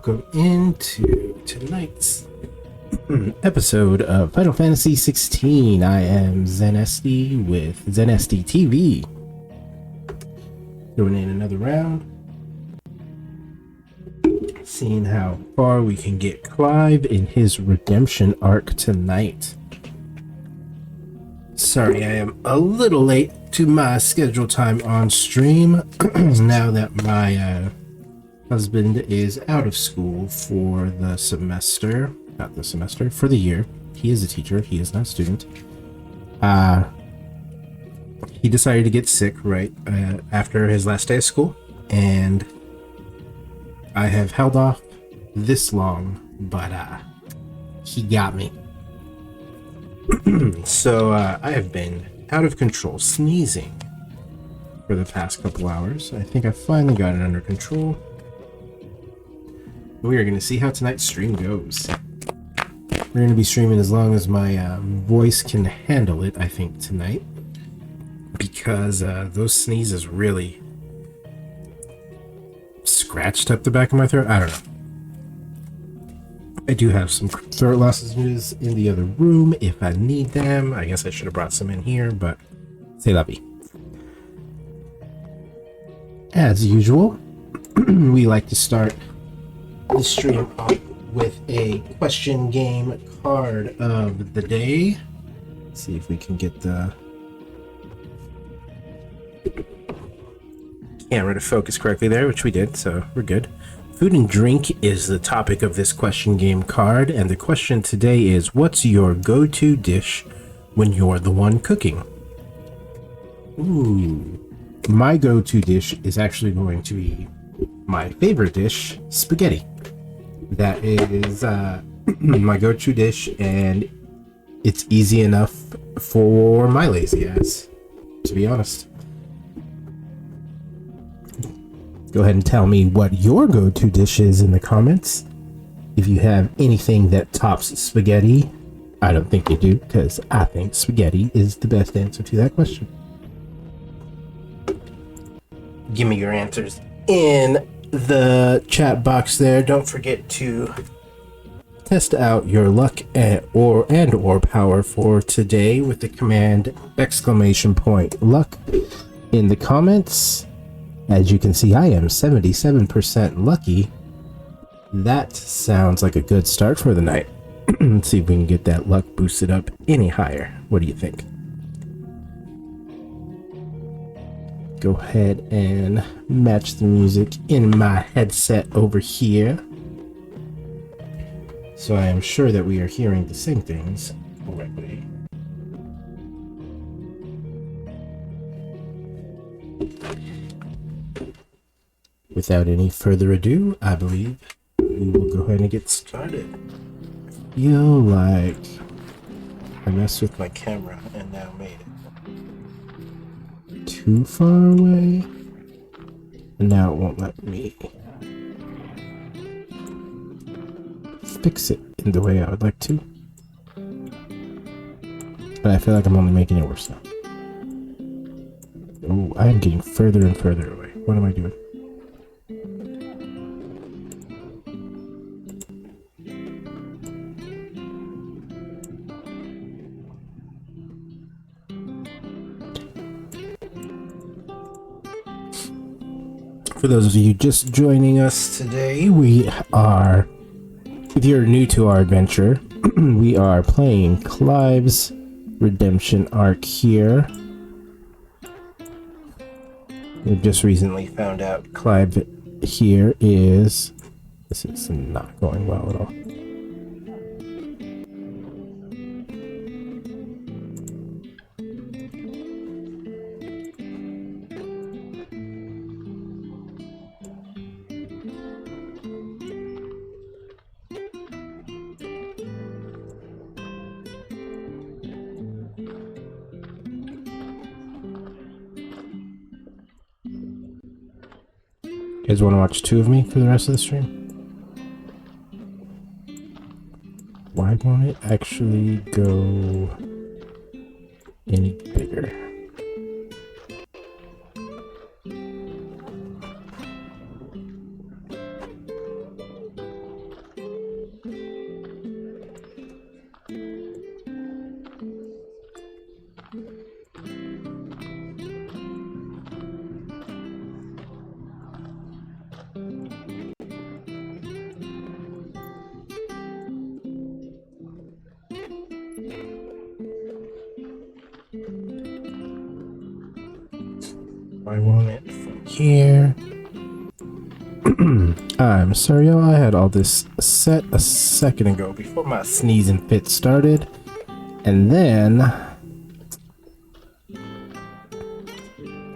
Welcome into tonight's episode of Final Fantasy 16. I am ZenSD with ZenSD TV. Going in another round. Seeing how far we can get Clive in his redemption arc tonight. Sorry, I am a little late to my scheduled time on stream. Now that my husband is out of school for the semester. Not the semester, for the year. He is a teacher, he is not a student. He decided to get sick right after his last day of school, and I have held off this long, but he got me. So I have been out of control sneezing for the past couple hours. I think I finally got it under control. We are going to see how tonight's stream goes. We're going to be streaming as long as my voice can handle it, I think, tonight. Because those sneezes really scratched up the back of my throat. I don't know. I do have some throat lozenges in the other room if I need them. I guess I should have brought some in here, but c'est la vie. As usual, we like to start the stream off with a question game card of the day. Let's see if we can get the camera to focus correctly there, which we did, so we're good. Food and drink is the topic of this question game card, and the question today is, what's your go-to dish when you're the one cooking? Ooh, my go-to dish is actually going to be my favorite dish, spaghetti. That is my go-to dish, and it's easy enough for my lazy ass, to be honest. Go ahead and tell me what your go-to dish is in the comments. If you have anything that tops spaghetti, I don't think you do, because I think spaghetti is the best answer to that question. Give me your answers in the chat box there. Don't forget to test out your luck or power for today with the command !luck in the comments. As you can see, I am 77% lucky. That sounds like a good start for the night. Let's see if we can get that luck boosted up any higher. What do you think? Go ahead and match the music in my headset over here. So I am sure that we are hearing the same things correctly. Without any further ado, I believe we will go ahead and get started. I feel like I messed with my camera and now made it too far away, and now it won't let me fix it in the way I would like to. But I feel like I'm only making it worse now. Oh, I am getting further and further away. What am I doing? For those of you just joining us today, we are, if you're new to our adventure, we are playing Clive's redemption arc here. We've just recently found out Clive here is... This is not going well at all. You guys want to watch two of me for the rest of the stream? Why won't it actually go any bigger? I want it from here. I'm sorry, y'all. I had all this set a second ago before my sneezing fit started. And then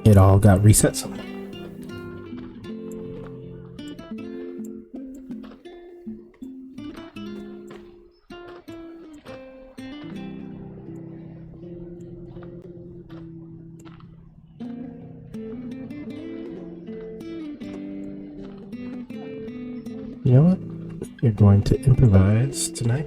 it all got reset somehow. You know what? You're going to improvise tonight.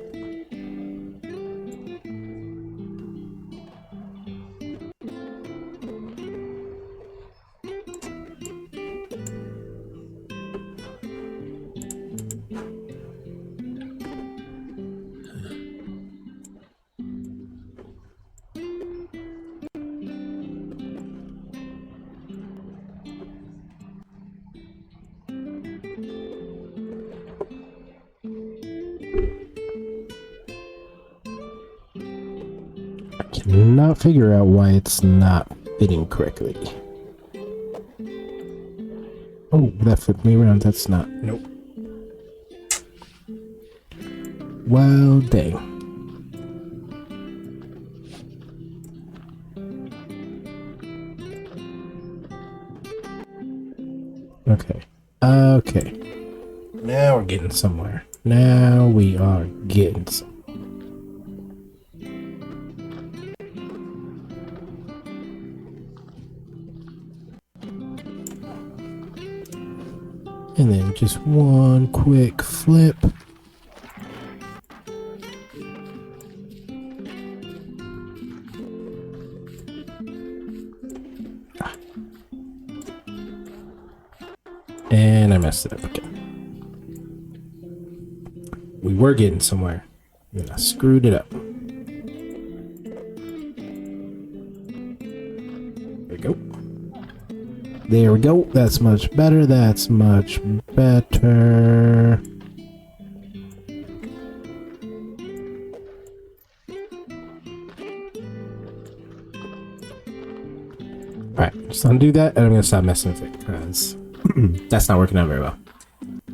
Cannot figure out why it's not fitting correctly. Oh, that flipped me around. That's not. Nope. Well, dang. Okay. Okay. Now we're getting somewhere. Now we are getting somewhere. And then just one quick flip. And I messed it up again. We were getting somewhere. And I screwed it up. There we go. There we go. That's much better. That's much better. Alright, just undo that and I'm gonna stop messing with it because that's not working out very well.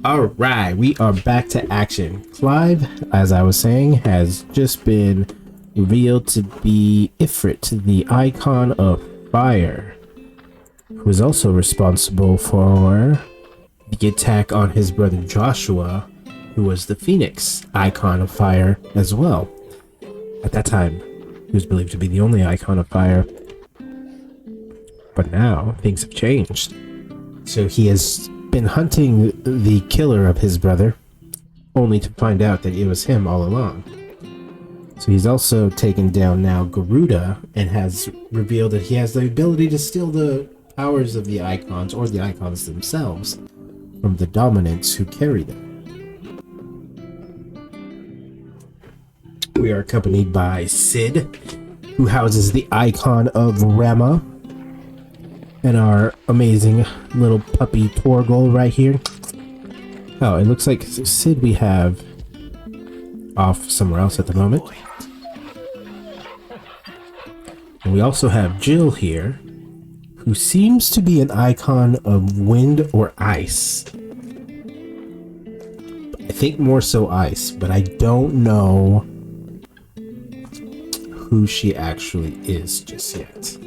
Alright, we are back to action. Clive, as I was saying, has just been revealed to be Ifrit, the icon of fire, who is also responsible for the attack on his brother Joshua, who was the Phoenix icon of fire as well. At that time, he was believed to be the only icon of fire. But now, things have changed. So he has been hunting the killer of his brother, only to find out that it was him all along. So he's also taken down now Garuda and has revealed that he has the ability to steal the powers of the icons, or the icons themselves, from the dominants who carry them. We are accompanied by Sid, who houses the icon of Rama, and our amazing little puppy Torgal right here. Oh, it looks like Sid we have off somewhere else at the moment. And we also have Jill here, who seems to be an icon of wind or ice. I think more so ice, but I don't know who she actually is just yet.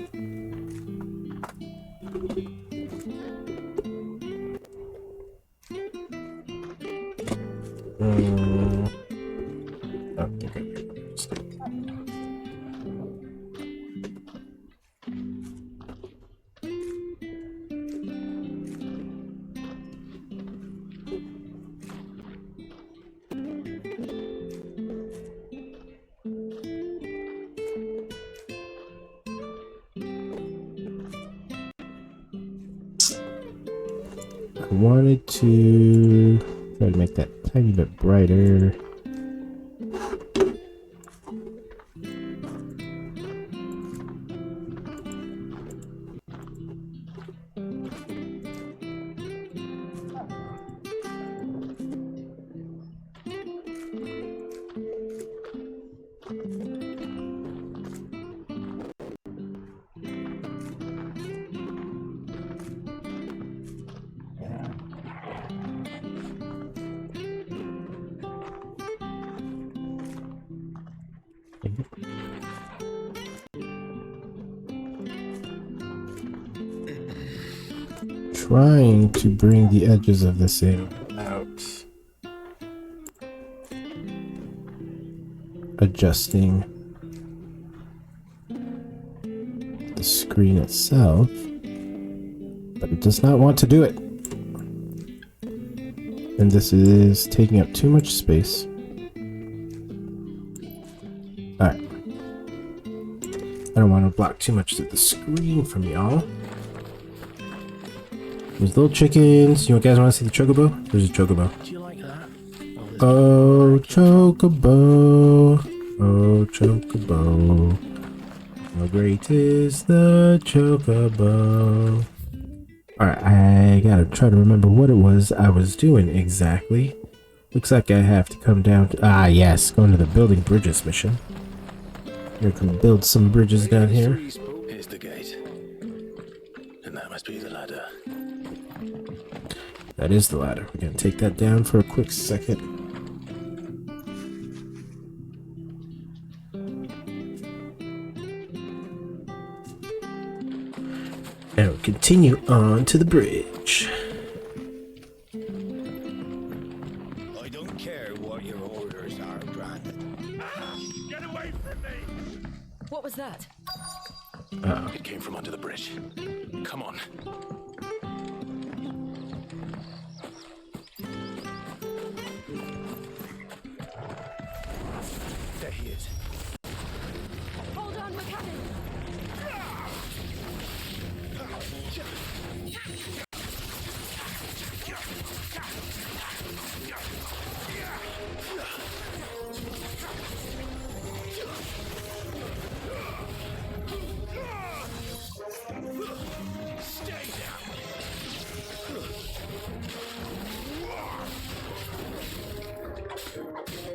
I wanted to try to make that tiny bit brighter. trying to bring the edges of this in without adjusting the screen itself, but it does not want to do it. And this is taking up too much space. Alright. I don't want to block too much of the screen from y'all. There's little chickens. You guys want to see the chocobo? There's a chocobo. Do you like that? Oh, chocobo. Oh, chocobo. How great is the chocobo? Alright, I gotta try to remember what it was I was doing exactly. Looks like I have to come down to... Ah, yes, going to the building bridges mission. We're gonna build some bridges down here. Here's the gate. And that must be the ladder. That is the ladder. We're gonna take that down for a quick second. And we'll continue on to the bridge. I don't care what your orders are, Brandon. Get away from me! What was that? It came from under the bridge. Come on. There he is. Hold on, mechanic!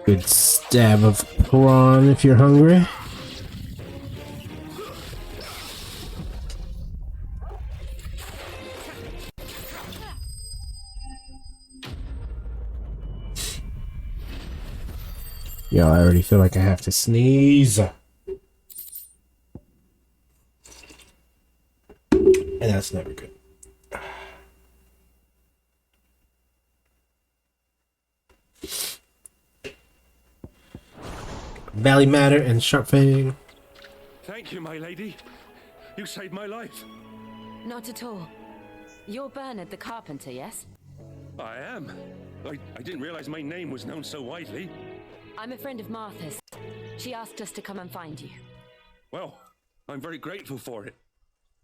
Good stab of prawn if you're hungry. Yo, I already feel like I have to sneeze. And that's never good. Valley Matter and Sharp Fang. Thank you, my lady. You saved my life. Not at all. You're Bernard the carpenter, yes? I am. I didn't realize my name was known so widely. I'm a friend of Martha's. She asked us to come and find you. Well, I'm very grateful for it.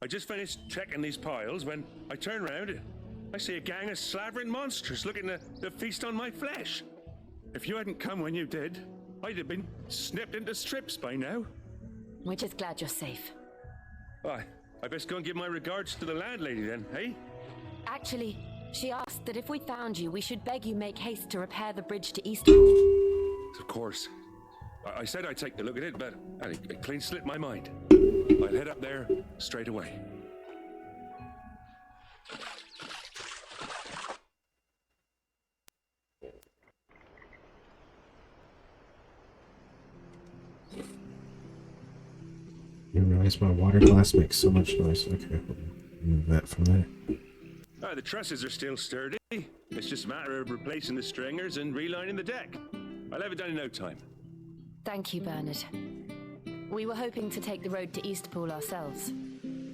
I just finished checking these piles when I turn around and I see a gang of slavering monsters looking to feast on my flesh. If you hadn't come when you did, I'd have been snipped into strips by now. We're just glad you're safe. I best go and give my regards to the landlady then, eh? Actually, she asked that if we found you, we should beg you make haste to repair the bridge to Eastpool. Of course. I said I'd take a look at it, but it clean slipped my mind. I'll head up there straight away. You realize my water glass makes so much noise. Okay, move that from there. The trusses are still sturdy. It's just a matter of replacing the stringers and relining the deck. I'll have it done in no time. Thank you, Bernard. We were hoping to take the road to Eastpool ourselves.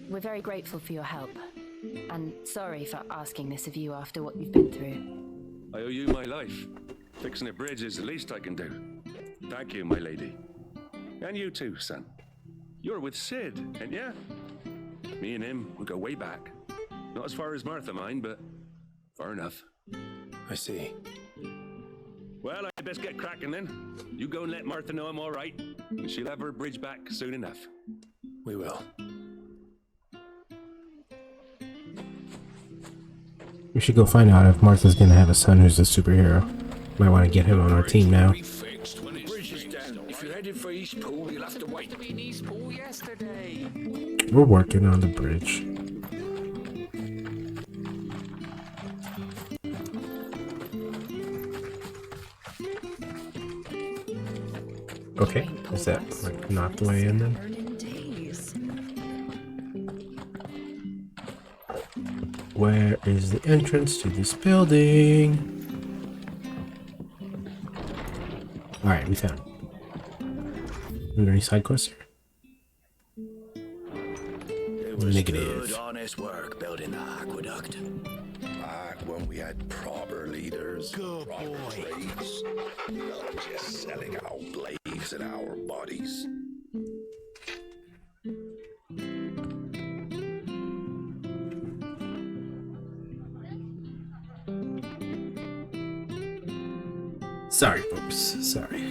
We're very grateful for your help. And sorry for asking this of you after what you've been through. I owe you my life. Fixing a bridge is the least I can do. Thank you, my lady. And you too, son. You're with Sid, ain't ya? Me and him, we go way back. Not as far as Martha, mind, but far enough. I see. Well, I best get cracking then. You go and let Martha know I'm all right, and she'll have her bridge back soon enough. We will. We should go find out if Martha's gonna have a son who's a superhero. Might want to get him on our team now. Bridge is down. If you're headed for Eastpool, you'll have to wait. To be in Eastpool yesterday. We're working on the bridge. Okay, is that like not the way in then? where is the entrance to this building? Alright, we found it. Are there any side quests here? It was Negative. good, honest work building the aqueduct. Back when we had proper leaders, good proper trades, not just selling our blades and our bodies. Sorry, folks. Sorry.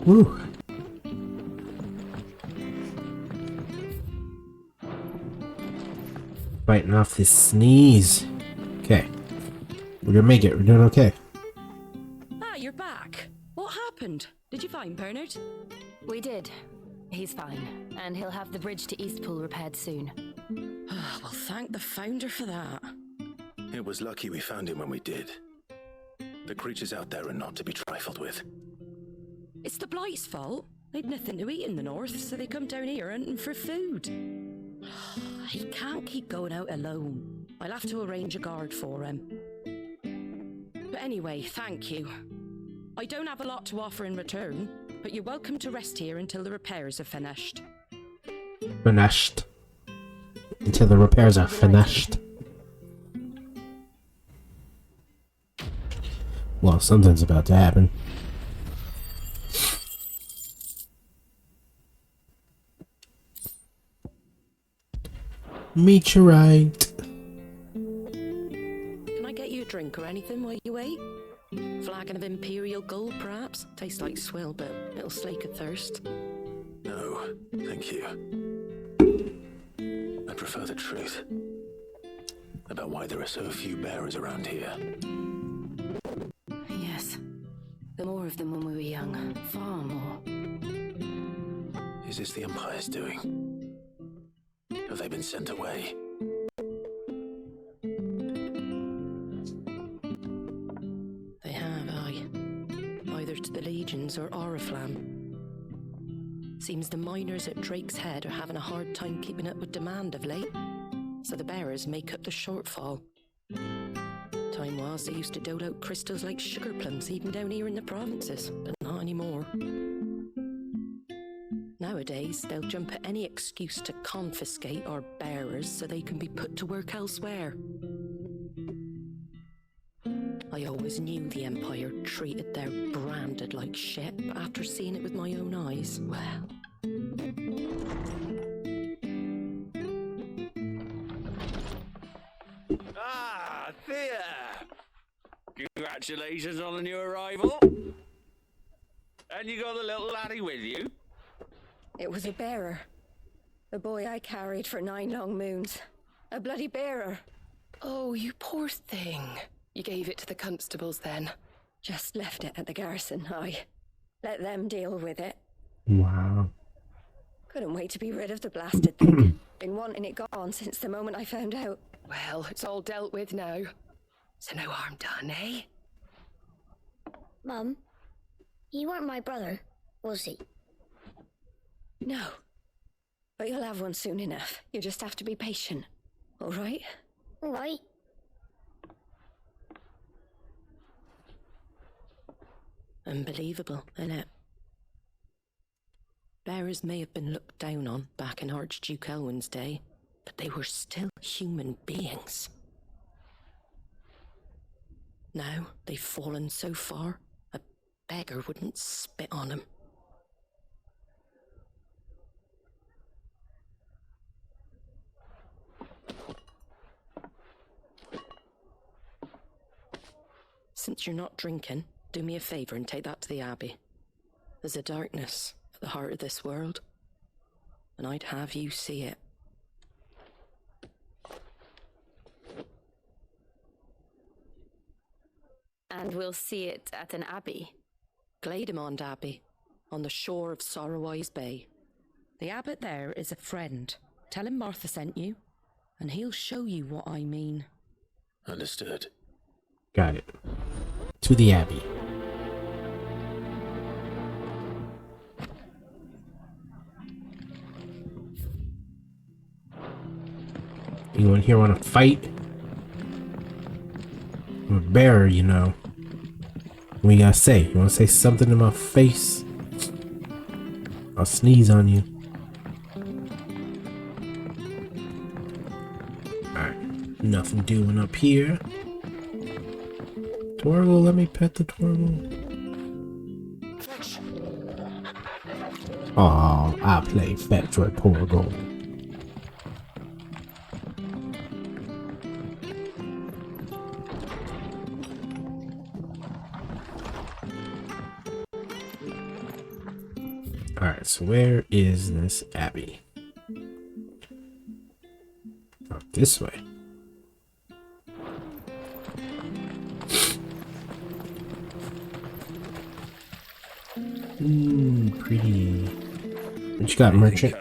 Woo. Fighting off this sneeze. Okay. We're gonna make it. We're doing okay. Ah, you're back. What happened? Did you find Bernard? We did. He's fine, and he'll have the bridge to Eastpool repaired soon. Well, thank the founder for that. It was lucky we found him when we did. The creatures out there are not to be trifled with. It's the Blight's fault. They'd nothing to eat in the north, so they come down here hunting for food. He can't keep going out alone. I'll have to arrange a guard for him. But anyway, thank you. I don't have a lot to offer in return, but you're welcome to rest here until the repairs are finished. Finished. Until the repairs are finished. Well, something's about to happen. Meteorite. Can I get you a drink or anything while you wait? Flagon of Imperial Gold, perhaps? Tastes like swill, but it'll slake a thirst. No, thank you. I prefer the truth about why there are so few bearers around here. Yes. The more of them when we were young. Far more. Is this the Empire's doing? Have they been sent away? They have, aye. Either to the Legions or Oriflamme. Seems the miners at Drake's Head are having a hard time keeping up with demand of late, so the bearers make up the shortfall. Time was they used to dole out crystals like sugar plums even down here in the provinces, but not anymore. Nowadays, they'll jump at any excuse to confiscate our bearers so they can be put to work elsewhere. I always knew the Empire treated their branded like shit, but after seeing it with my own eyes, well... Ah, Thea! Congratulations on the new arrival. And you got the little laddie with you? It was a bearer. The boy I carried for 9 long moons. A bloody bearer. Oh, you poor thing. You gave it to the constables then? Just left it at the garrison, I let them deal with it. Wow. Couldn't wait to be rid of the blasted thing. Been wanting it gone since the moment I found out. Well, it's all dealt with now. So no harm done, eh? Mum, you weren't my brother, was he? No. But you'll have one soon enough. You just have to be patient. All right? All right. Unbelievable, innit? Bearers may have been looked down on back in Archduke Elwin's day, but they were still human beings. Now they've fallen so far, a beggar wouldn't spit on them. Since you're not drinking, do me a favour and take that to the Abbey. There's a darkness at the heart of this world, and I'd have you see it. And we'll see it at an abbey. Glademond Abbey, on the shore of Sorrowwise Bay. The abbot there is a friend. Tell him Martha sent you, and he'll show you what I mean. Understood. Got it. To the Abbey. Anyone here want to fight? I'm a bearer, you know. What you gotta say? You wanna say something to my face? I'll sneeze on you. Alright. Nothing doing up here. Torgal, let me pet the Torgal. Oh, I play fetch with Torgal. Alright, so where is this abbey? Oh, this way. Pretty. What you got, merchant?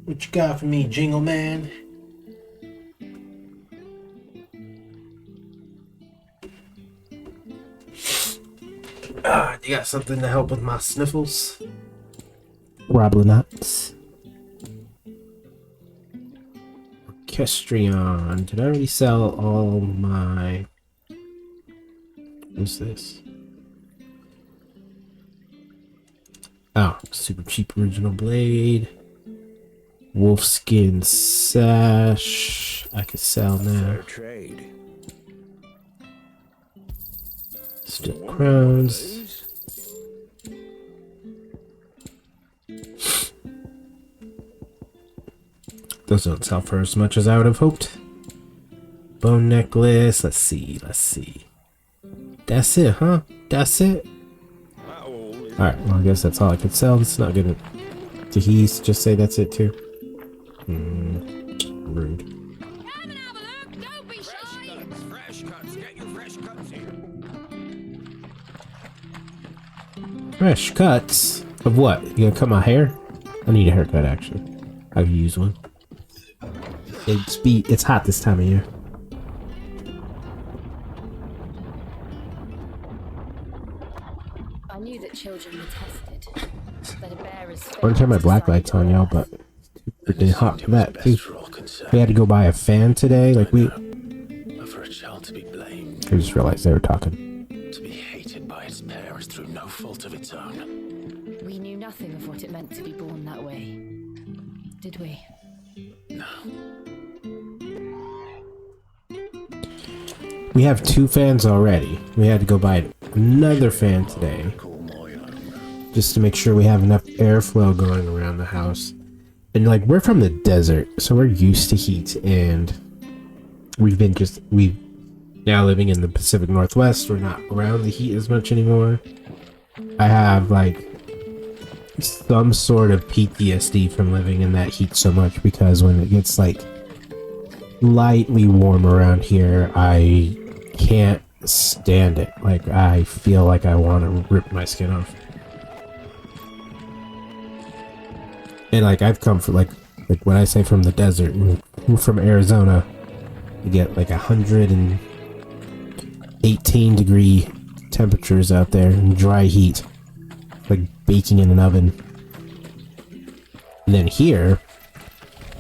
What you got for me, Jingle Man? You got something to help with my sniffles? Probably not. Orchestrion. Did I already sell all my... What's this? Oh, super cheap original blade. Wolfskin sash. I could sell now. Still crowns. Those don't sell for as much as I would have hoped. Bone necklace. Let's see. That's it, huh? That's it? Alright, well, I guess that's all I could sell. It's not gonna... Did he just say that's it too? Rude. Fresh cuts? Of what? You gonna cut my hair? I need a haircut, actually. I could use one. It's hot this time of year. I knew that children were tested. That a bear is I want to turn my black lights on, y'all, but it's hot for that too. We had to go buy a fan today. Like For a child to be blamed, I just realized they were talking. to be hated by its parents through no fault of its own. We knew nothing of what it meant to be born that way, did we? No. We have 2 fans already. We had to go buy another fan today, just to make sure we have enough airflow going around the house. And like, we're from the desert, so we're used to heat, and we've now living in the Pacific Northwest. We're not around the heat as much anymore. I have like some sort of PTSD from living in that heat so much, because when it gets like lightly warm around here, I can't stand it. Like, I feel like I want to rip my skin off. And like, I've come from like when I say from the desert, we're from Arizona, you get like 118 degree temperatures out there and dry heat, like baking in an oven. And then here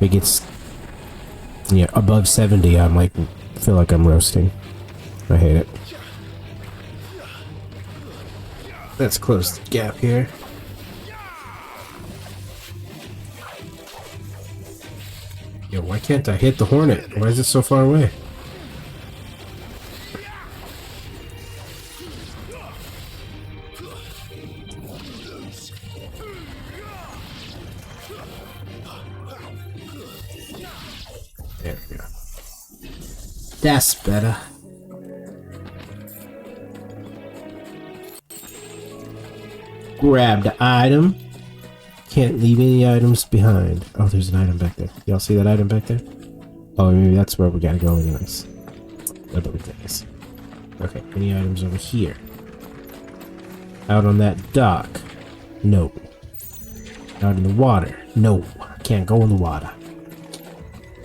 it gets above 70. I'm like, feel like I'm roasting. I hate it. Let's close the gap here. Yo, why can't I hit the hornet? Why is it so far away? There we go. That's better. Grab the item. Can't leave any items behind. Oh, there's an item back there. Y'all see that item back there? Oh, maybe that's where we gotta go anyways. I believe that is. Okay, any items over here? Out on that dock? No. Out in the water? No. Can't go in the water.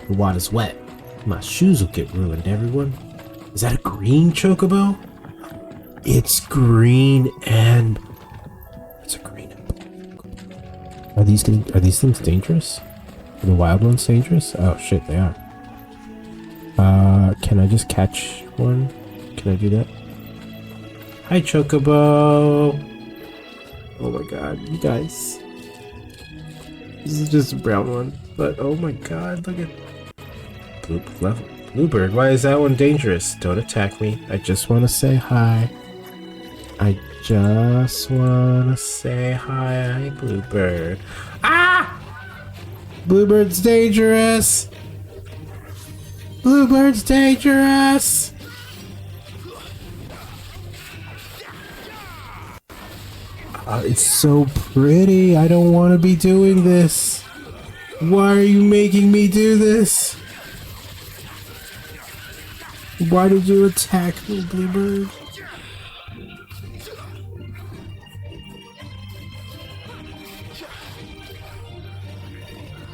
The water's wet. My shoes will get ruined, everyone. Is that a green chocobo? It's green and... It's a green and... Are these things dangerous? Are the wild ones dangerous? Oh shit, they are. Can I just catch one? Can I do that? Hi, Chocobo! Oh my god, you guys. This is just a brown one, but oh my god, look at... Bluebird, why is that one dangerous? Don't attack me. I just want to say hi. I just want to say hi, Bluebird. Ah! Bluebird's dangerous! Bluebird's dangerous! It's so pretty. I don't want to be doing this. Why are you making me do this? Why did you attack me, Bluebird?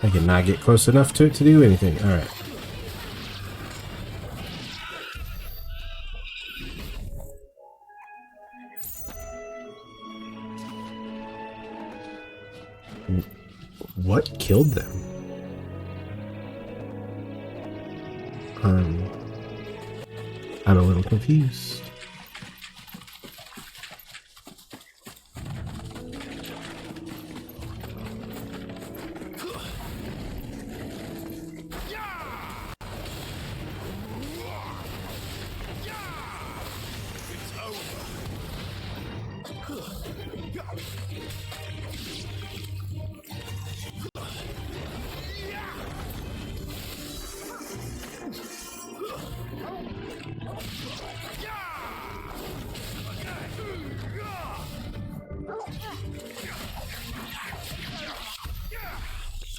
I cannot get close enough to it to do anything. Alright. What killed them? I'm a little confused.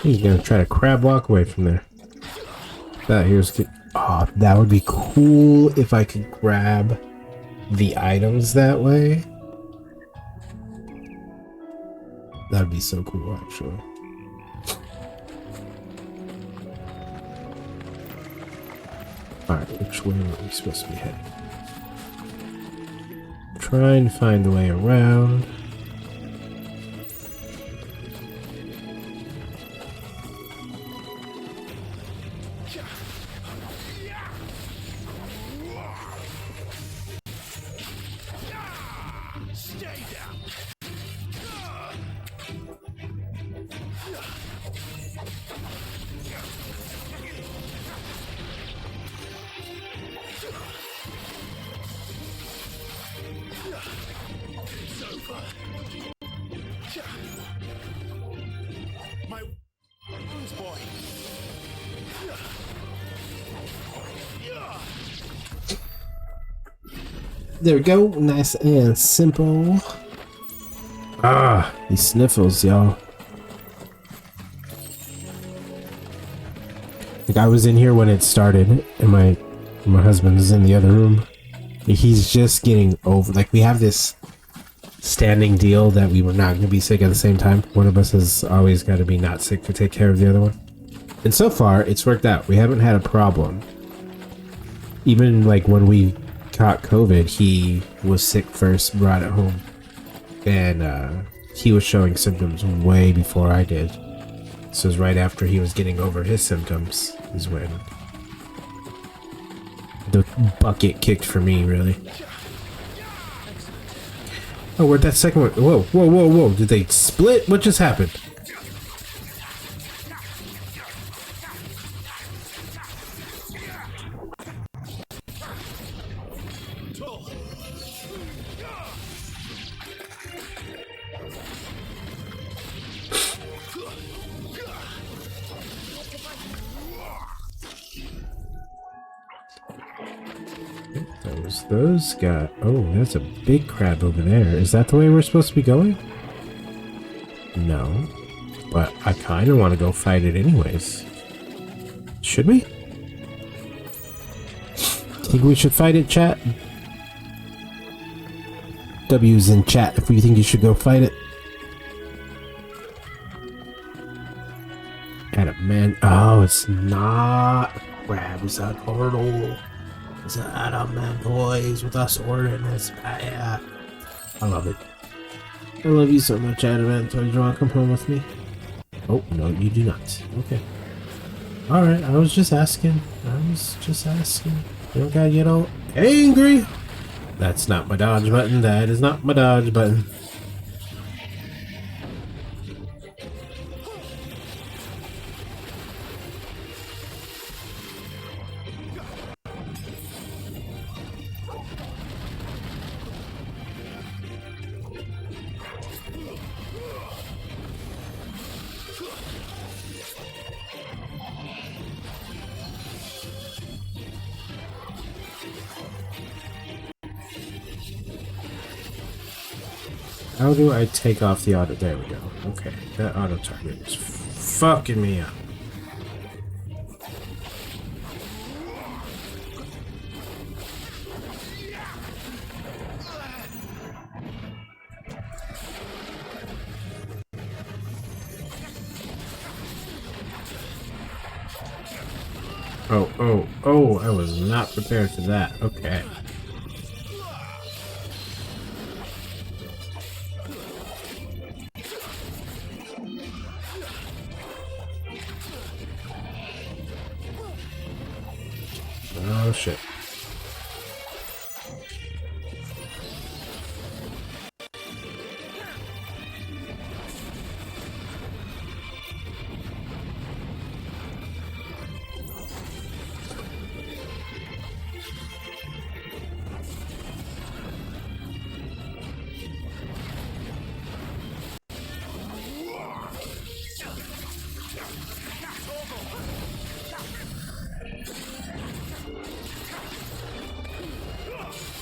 He's gonna try to crab walk away from there. Oh, that would be cool if I could grab the items that way. That'd be so cool, actually. Alright, which way are we supposed to be heading? Trying to find the way around. There we go, nice and simple. Ah, these sniffles, y'all. Like, I was in here when it started, and my husband is in the other room. He's just getting over, like, we have this standing deal that we were not going to be sick at the same time. One of us has always got to be not sick to take care of the other one. And so far, it's worked out. We haven't had a problem. Even, like, when we caught COVID, he was sick first, brought it home, and he was showing symptoms way before I did. So it was right after he was getting over his symptoms is when the bucket kicked for me, really. Oh, where'd that second one? Whoa, whoa, whoa, whoa. Did they split? What just happened? Those got... Oh, that's a big crab over there. Is that the way we're supposed to be going? No. But I kind of want to go fight it anyways. Should we? Think we should fight it, chat? W's in chat if we think you should go fight it. Adamant. Oh, it's not crab. It's a turtle. It's an adamant, boys, with us ordering this. Yeah. I love it. I love you so much, Adamant. Do you want to come home with me? Oh, no, you do not. Okay. Alright, I was just asking. You don't gotta get all angry. That's not my dodge button. That is not my dodge button. How do I take off the auto? There we go. Okay, that auto target is fucking me up. Oh, I was not prepared for that. Okay. Oh shit.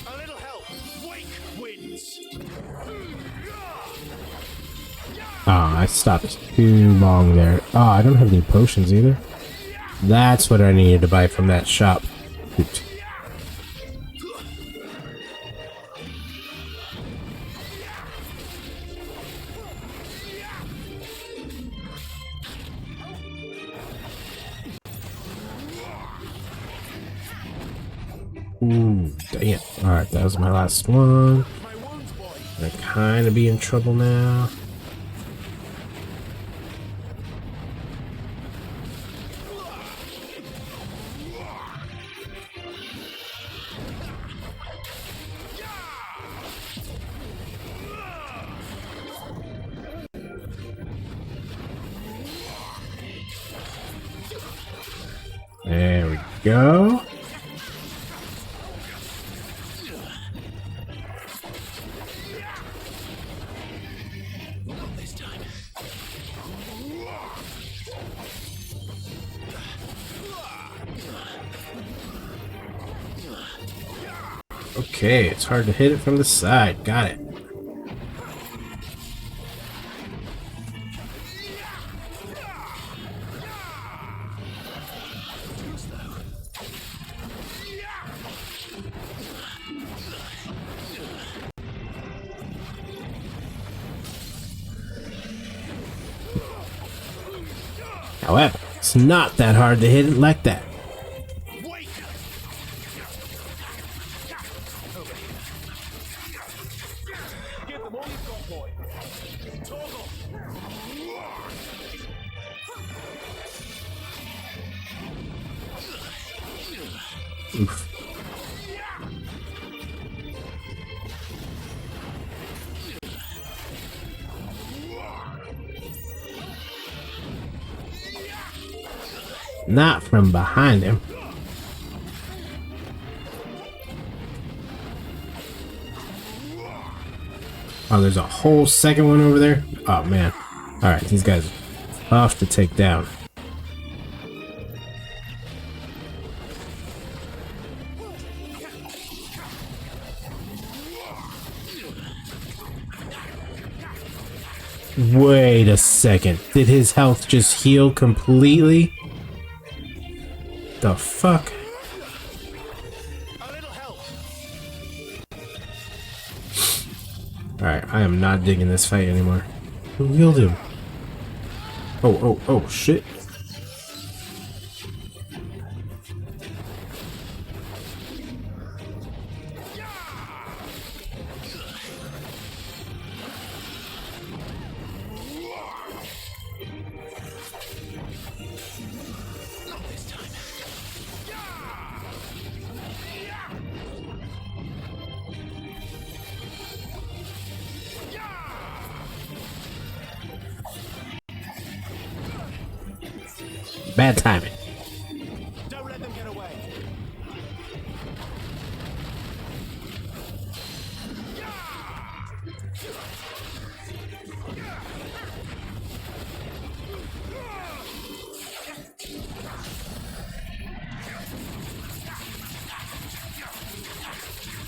A little help. Wake wins. Ah, I stopped too long there. Ah, I don't have any potions either. That's what I needed to buy from that shop. Shoot. Ooh, damn. Alright, that was my last one. I kind of be in trouble now. There we go. Okay, it's hard to hit it from the side. Got it. However, it's not that hard to hit it like that. Oof. Not from behind him. Oh, there's a whole second one over there? Oh, man. Alright, these guys are tough to take down. Wait a second. Did his health just heal completely? The fuck? Alright, I am not digging this fight anymore. Who healed him? Oh, shit. Bad timing. Don't let them get away.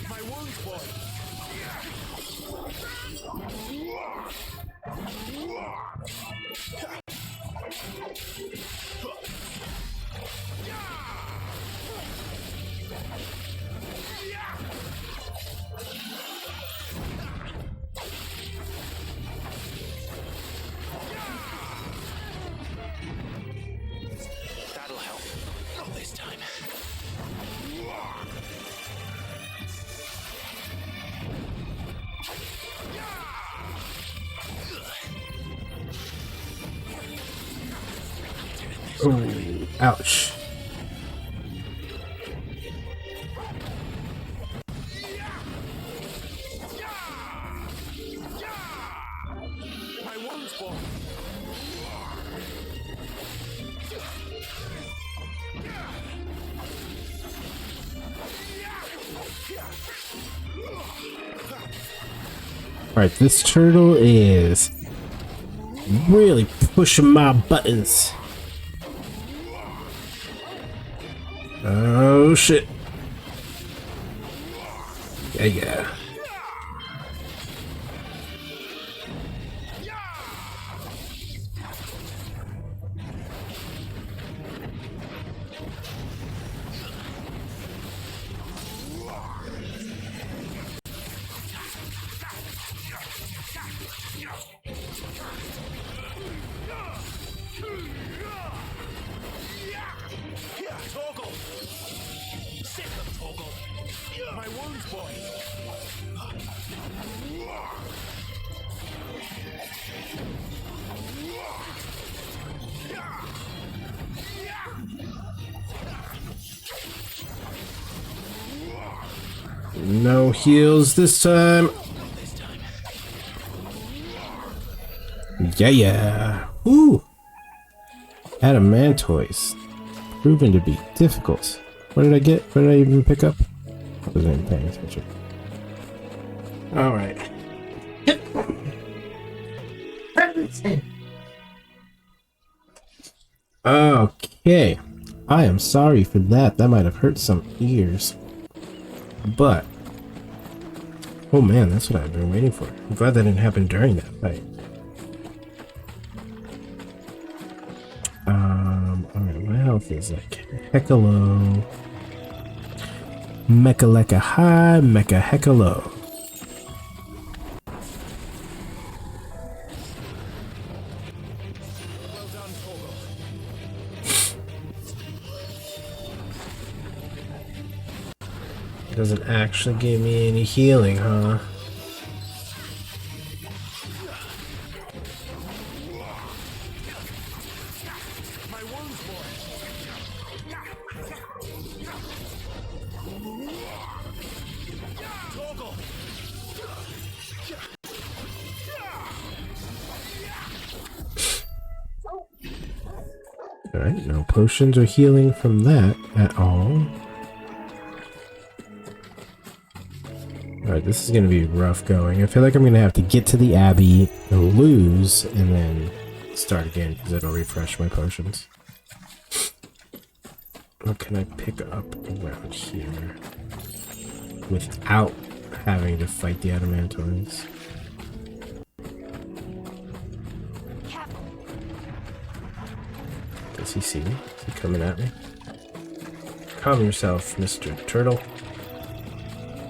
My wounds, boy. That'll help. Not this time. Ooh, ouch. My wounds, boy. Alright, this turtle is really pushing my buttons. Oh shit. Yeah. Toggle. Sick of Toggle. My wounds, boy. No heals this time. Yeah. Woo. Adamantoise. Proven to be difficult. What did I get? What did I even pick up? I wasn't even paying attention. Alright. Okay. I am sorry for that. That might have hurt some ears. But, oh man, that's what I've been waiting for. I'm glad that didn't happen during that fight. Alright, my health is like hecka low. Mecha lecka high, mecha hecka low. Well done, Toggle. Doesn't actually give me any healing, huh? My wounds, boy. Toggle. Alright, no potions or healing from that at all. Alright, this is gonna be rough going. I feel like I'm gonna have to get to the Abbey and lose, and then start again, because it'll refresh my potions. What can I pick up around here without having to fight the Adamantoids? Does he see me? Is he coming at me? Calm yourself, Mr. Turtle.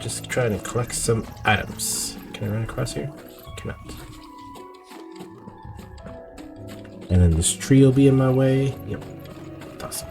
Just trying to collect some items. Can I run across here? Cannot. And then this tree will be in my way. Yep. Awesome.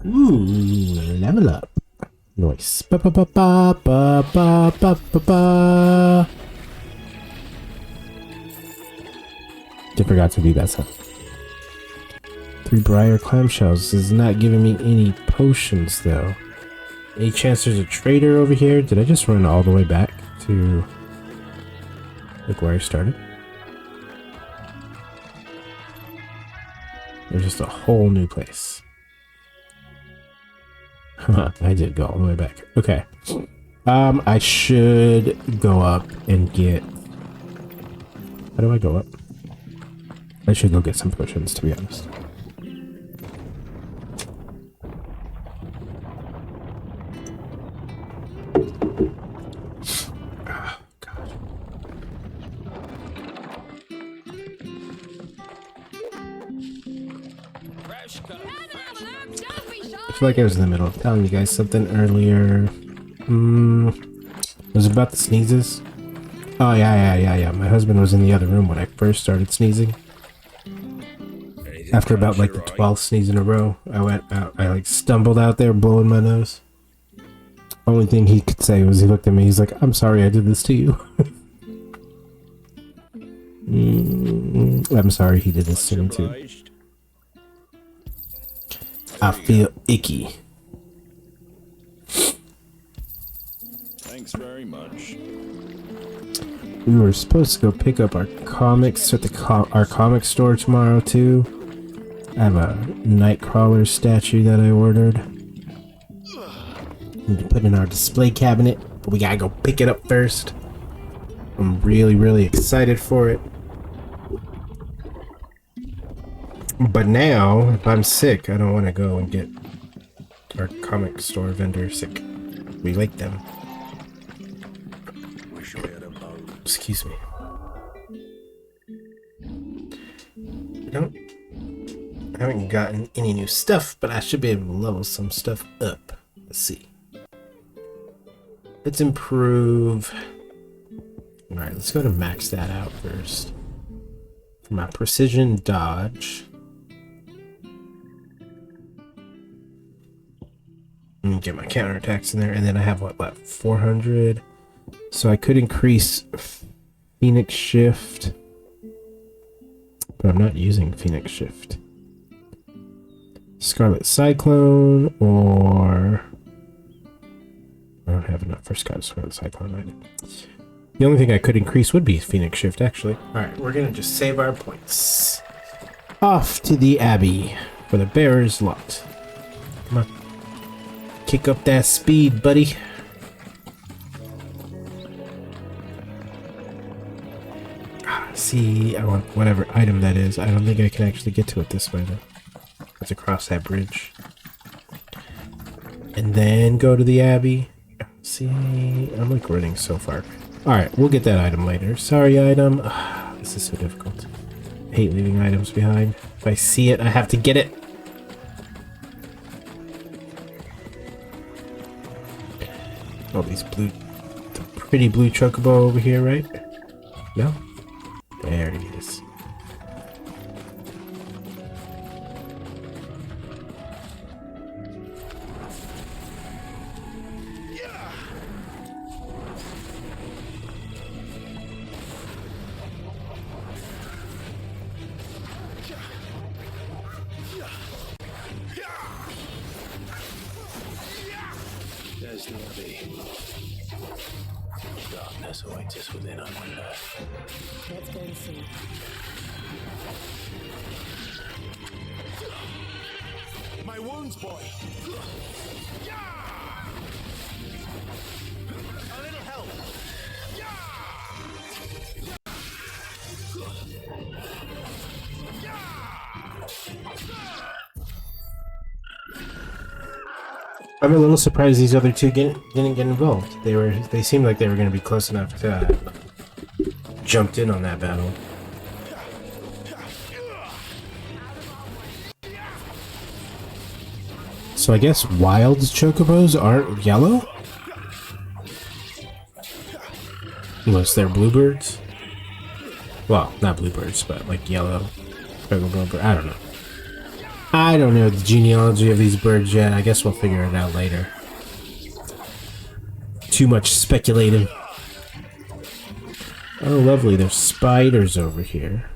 Ooh, level up. Nice. Ba ba ba ba ba ba ba ba ba. I forgot to do that stuff. 3 briar clamshells is not giving me any potions though. Any chance there's a trader over here? Did I just run all the way back to like where I started? There's just a whole new place. I did go all the way back. Okay. I should go up and get... How do I go up? I should go get some potions, to be honest. Oh, God. I feel like I was in the middle of telling you guys something earlier. It was about the sneezes. Oh, yeah. My husband was in the other room when I first started sneezing. After about like the 12th sneeze in a row, I went out. I like stumbled out there blowing my nose. Only thing he could say was he looked at me. He's like, "I'm sorry I did this to you." I'm sorry he did this to me too. I feel icky. Thanks very much. We were supposed to go pick up our comics at our comic store tomorrow too. I have a Nightcrawler statue that I ordered. Need to put in our display cabinet, but we gotta go pick it up first. I'm really excited for it. But now, if I'm sick, I don't want to go and get our comic store vendor sick. We like them. Excuse me. I haven't gotten any new stuff, but I should be able to level some stuff up. Let's see. Let's improve. Alright, let's go to max that out first. For my precision dodge. Let me get my counterattacks in there, and then I have what, 400? So I could increase Phoenix Shift, but I'm not using Phoenix Shift. Scarlet Cyclone, or I don't have enough for Scarlet Cyclone either. The only thing I could increase would be Phoenix Shift, actually. Alright, we're gonna just save our points. Off to the Abbey for the Bearer's Lot. Come on. Kick up that speed, buddy. See, I want whatever item that is. I don't think I can actually get to it this way, though. I have to cross that bridge. And then go to the Abbey. See, I'm like running so far. Alright, we'll get that item later. Sorry, item. This is so difficult. I hate leaving items behind. If I see it, I have to get it. All these blue... The pretty blue chocobo over here, right? No? There it is. There's the Abbey. Darkness awaits us within, I wonder. Let's go and see. My wounds, boy! A little help! I'm a little surprised these other two didn't get involved. They seemed like they were going to be close enough to jumped in on that battle. So I guess wild chocobos aren't yellow? Unless they're bluebirds. Well, not bluebirds, but like yellow chocobo. I don't know. I don't know the genealogy of these birds yet. I guess we'll figure it out later. Too much speculating. Oh, lovely. There's spiders over here.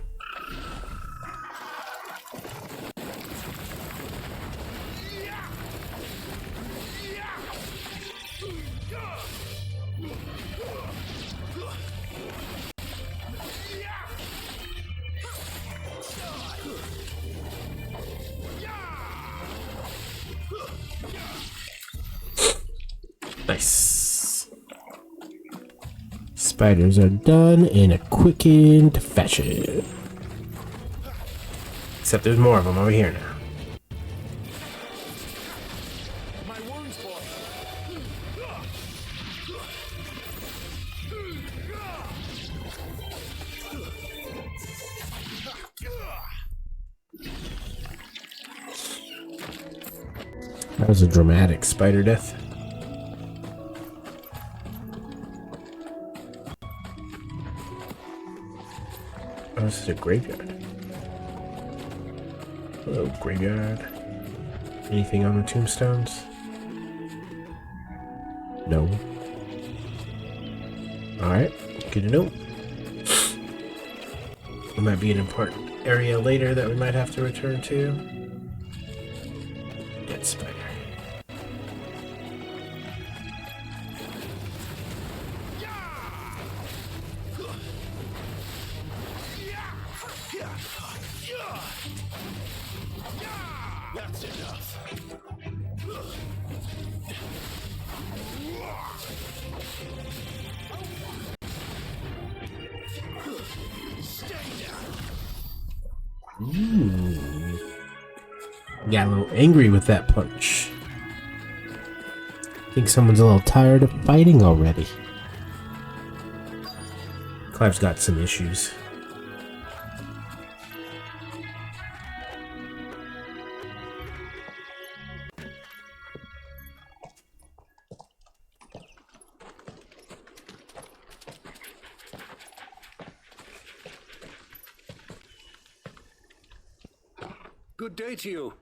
Nice. Spiders are done in a quickened fashion. Except there's more of them over here now. My wounds, boy. That was a dramatic spider death. Oh, this is a graveyard. Hello, graveyard. Anything on the tombstones? No. Alright, good to know. It might be an important area later that we might have to return to. Dead spider. That's enough. Got a little angry with that punch. Think someone's a little tired of fighting already. Clive's got some issues. Good day to you.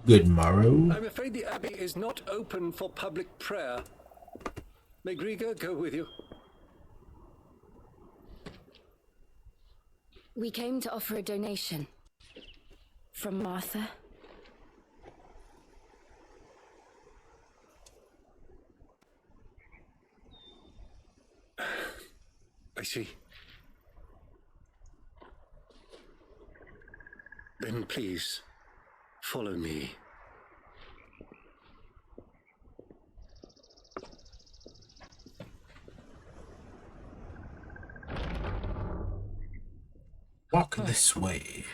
Good morrow. I'm afraid the Abbey is not open for public prayer. May Griga go with you. We came to offer a donation. From Martha. I see. Then please, follow me. Walk this way.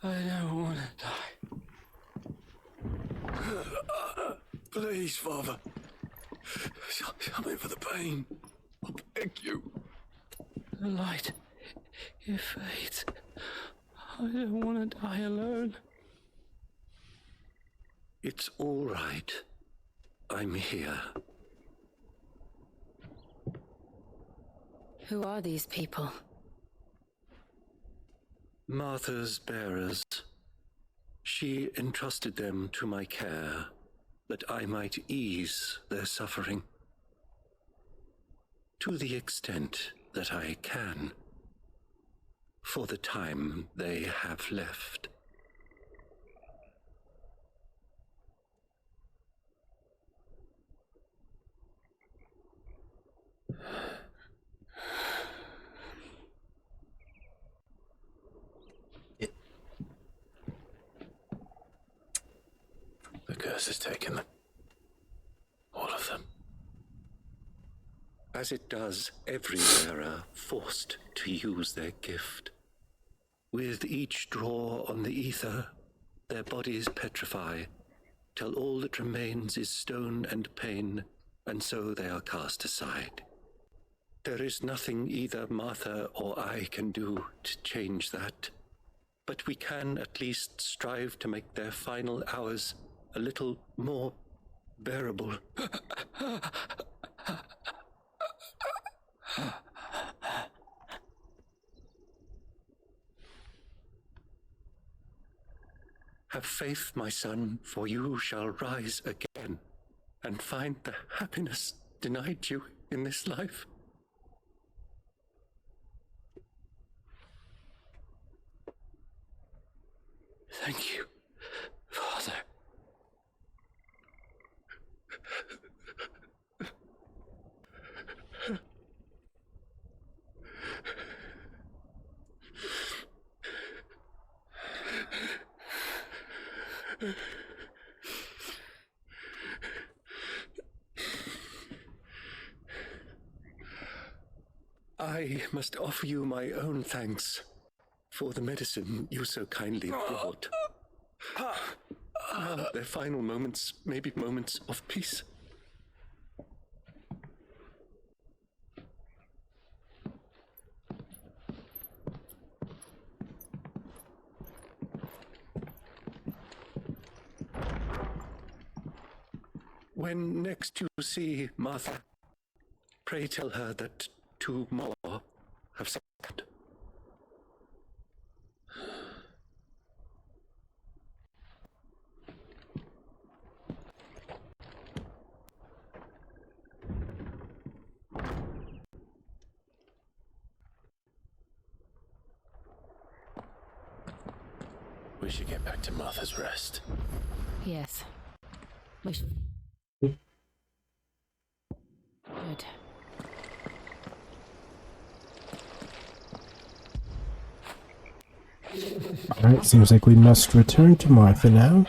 I don't want to die. Please, Father. Something for the pain. I beg you. The light, it fades. I don't want to die alone. It's all right. I'm here. Who are these people? Martha's bearers. She entrusted them to my care, that I might ease their suffering. To the extent that I can. For the time they have left. The curse has taken them. All of them. As it does every bearer forced to use their gift. With each draw on the ether, their bodies petrify, till all that remains is stone and pain, and so they are cast aside. There is nothing either Martha or I can do to change that, but we can at least strive to make their final hours a little more bearable. Have faith, my son, for you shall rise again and find the happiness denied you in this life. Thank you, Father. I must offer you my own thanks for the medicine you so kindly brought. Now, their final moments may be moments of peace. When next you see Martha, pray tell her that 2 more have succumbed. We should get back to Martha's Rest. Yes. We should. Good. Alright, seems like we must return to Martha now.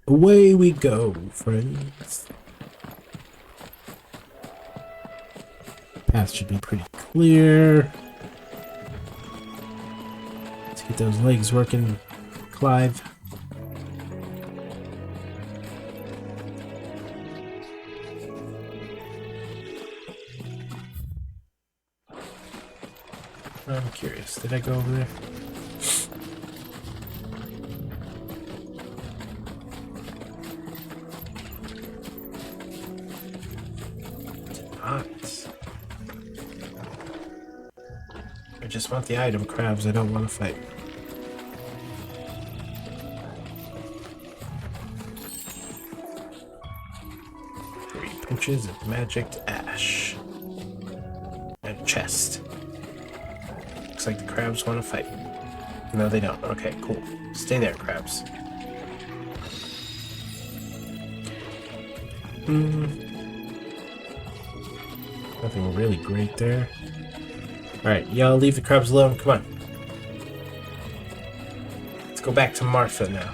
Away we go, friends. Path should be pretty clear. Let's get those legs working, Clive. I'm curious, did I go over there? Nice. I just want the item crabs, I don't want to fight. Three pinches of magic ash. And a chest. Looks like the crabs want to fight. No, they don't. Okay, cool. Stay there, crabs. Nothing really great there. Alright, y'all leave the crabs alone. Come on. Let's go back to Martha now.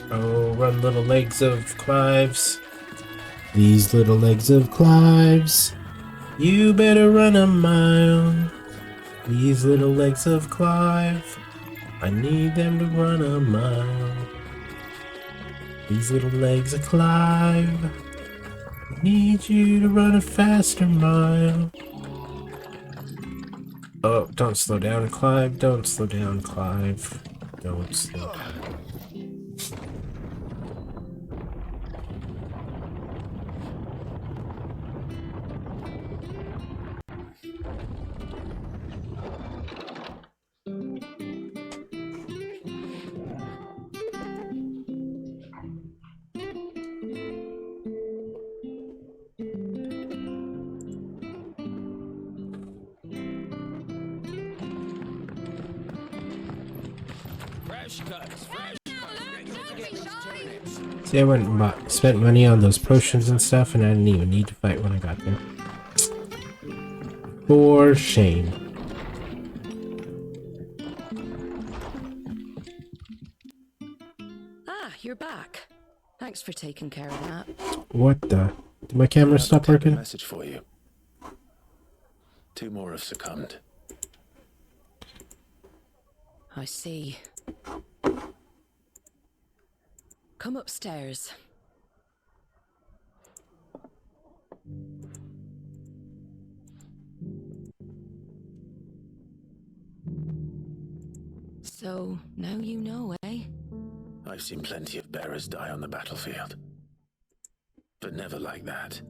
Oh, run little legs of Clives. These little legs of Clives. You better run a mile. These little legs of Clive. I need them to run a mile. These little legs of Clive. I need you to run a faster mile. Oh, don't slow down, Clive. Don't slow down, Clive. Don't slow down. See, I went and spent money on those potions and stuff, and I didn't even need to fight when I got there. For shame. Ah, you're back. Thanks for taking care of that. What the? Did my camera stop working? A message for you. 2 more have succumbed. I see. Come upstairs. So, now you know, eh? I've seen plenty of bearers die on the battlefield. But never like that.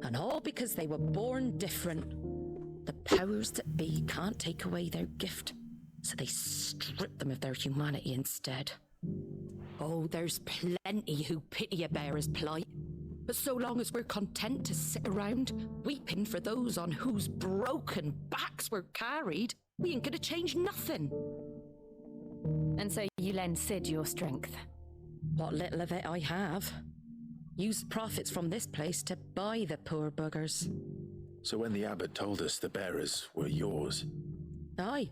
And all because they were born different. The powers that be can't take away their gift, so they strip them of their humanity instead. Oh, there's plenty who pity a bearer's plight. But so long as we're content to sit around, weeping for those on whose broken backs we're carried, we ain't gonna change nothing. And so you lend Sid your strength? What little of it I have. Use profits from this place to buy the poor buggers. So when the abbot told us the bearers were yours... Aye,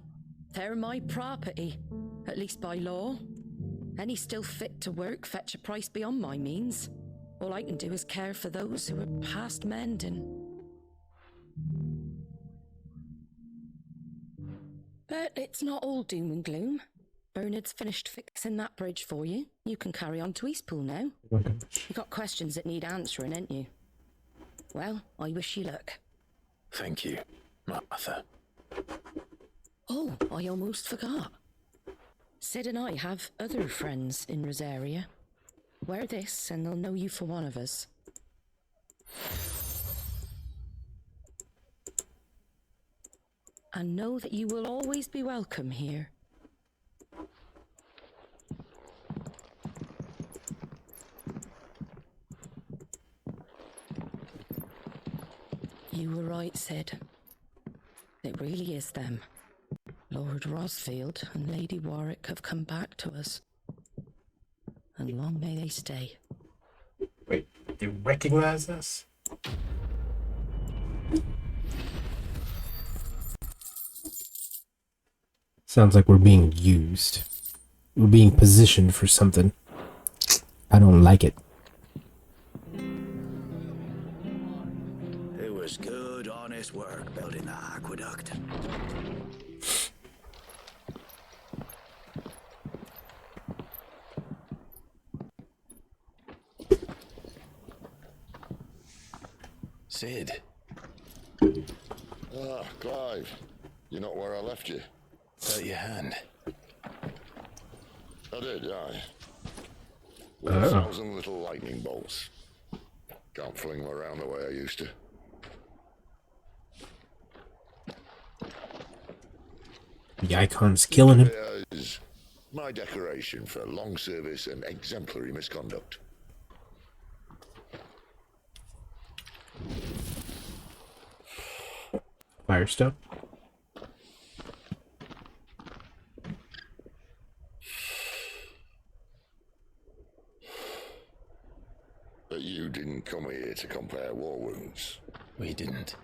they're my property, at least by law. Any still fit to work fetch a price beyond my means. All I can do is care for those who are past mending. But it's not all doom and gloom. Bernard's finished fixing that bridge for you. You can carry on to Eastpool now. You got questions that need answering, ain't you? Well, I wish you luck. Thank you, Martha. Oh, I almost forgot. Sid and I have other friends in Rosaria. Wear this and they'll know you for one of us. And know that you will always be welcome here. You were right, Sid. It really is them. Lord Rosfield and Lady Warwick have come back to us. And long may they stay. Wait, they recognize us? Sounds like we're being used. We're being positioned for something. I don't like it. It was good, honest work building the aqueduct. Sid. Ah, Clive. You're not where I left you. Hurt your hand. I did, aye. With 1,000 little lightning bolts. Can't fling them around the way I used to. The icon's killing him. Is my decoration for long service and exemplary misconduct. Firestone. But you didn't come here to compare war wounds. We didn't.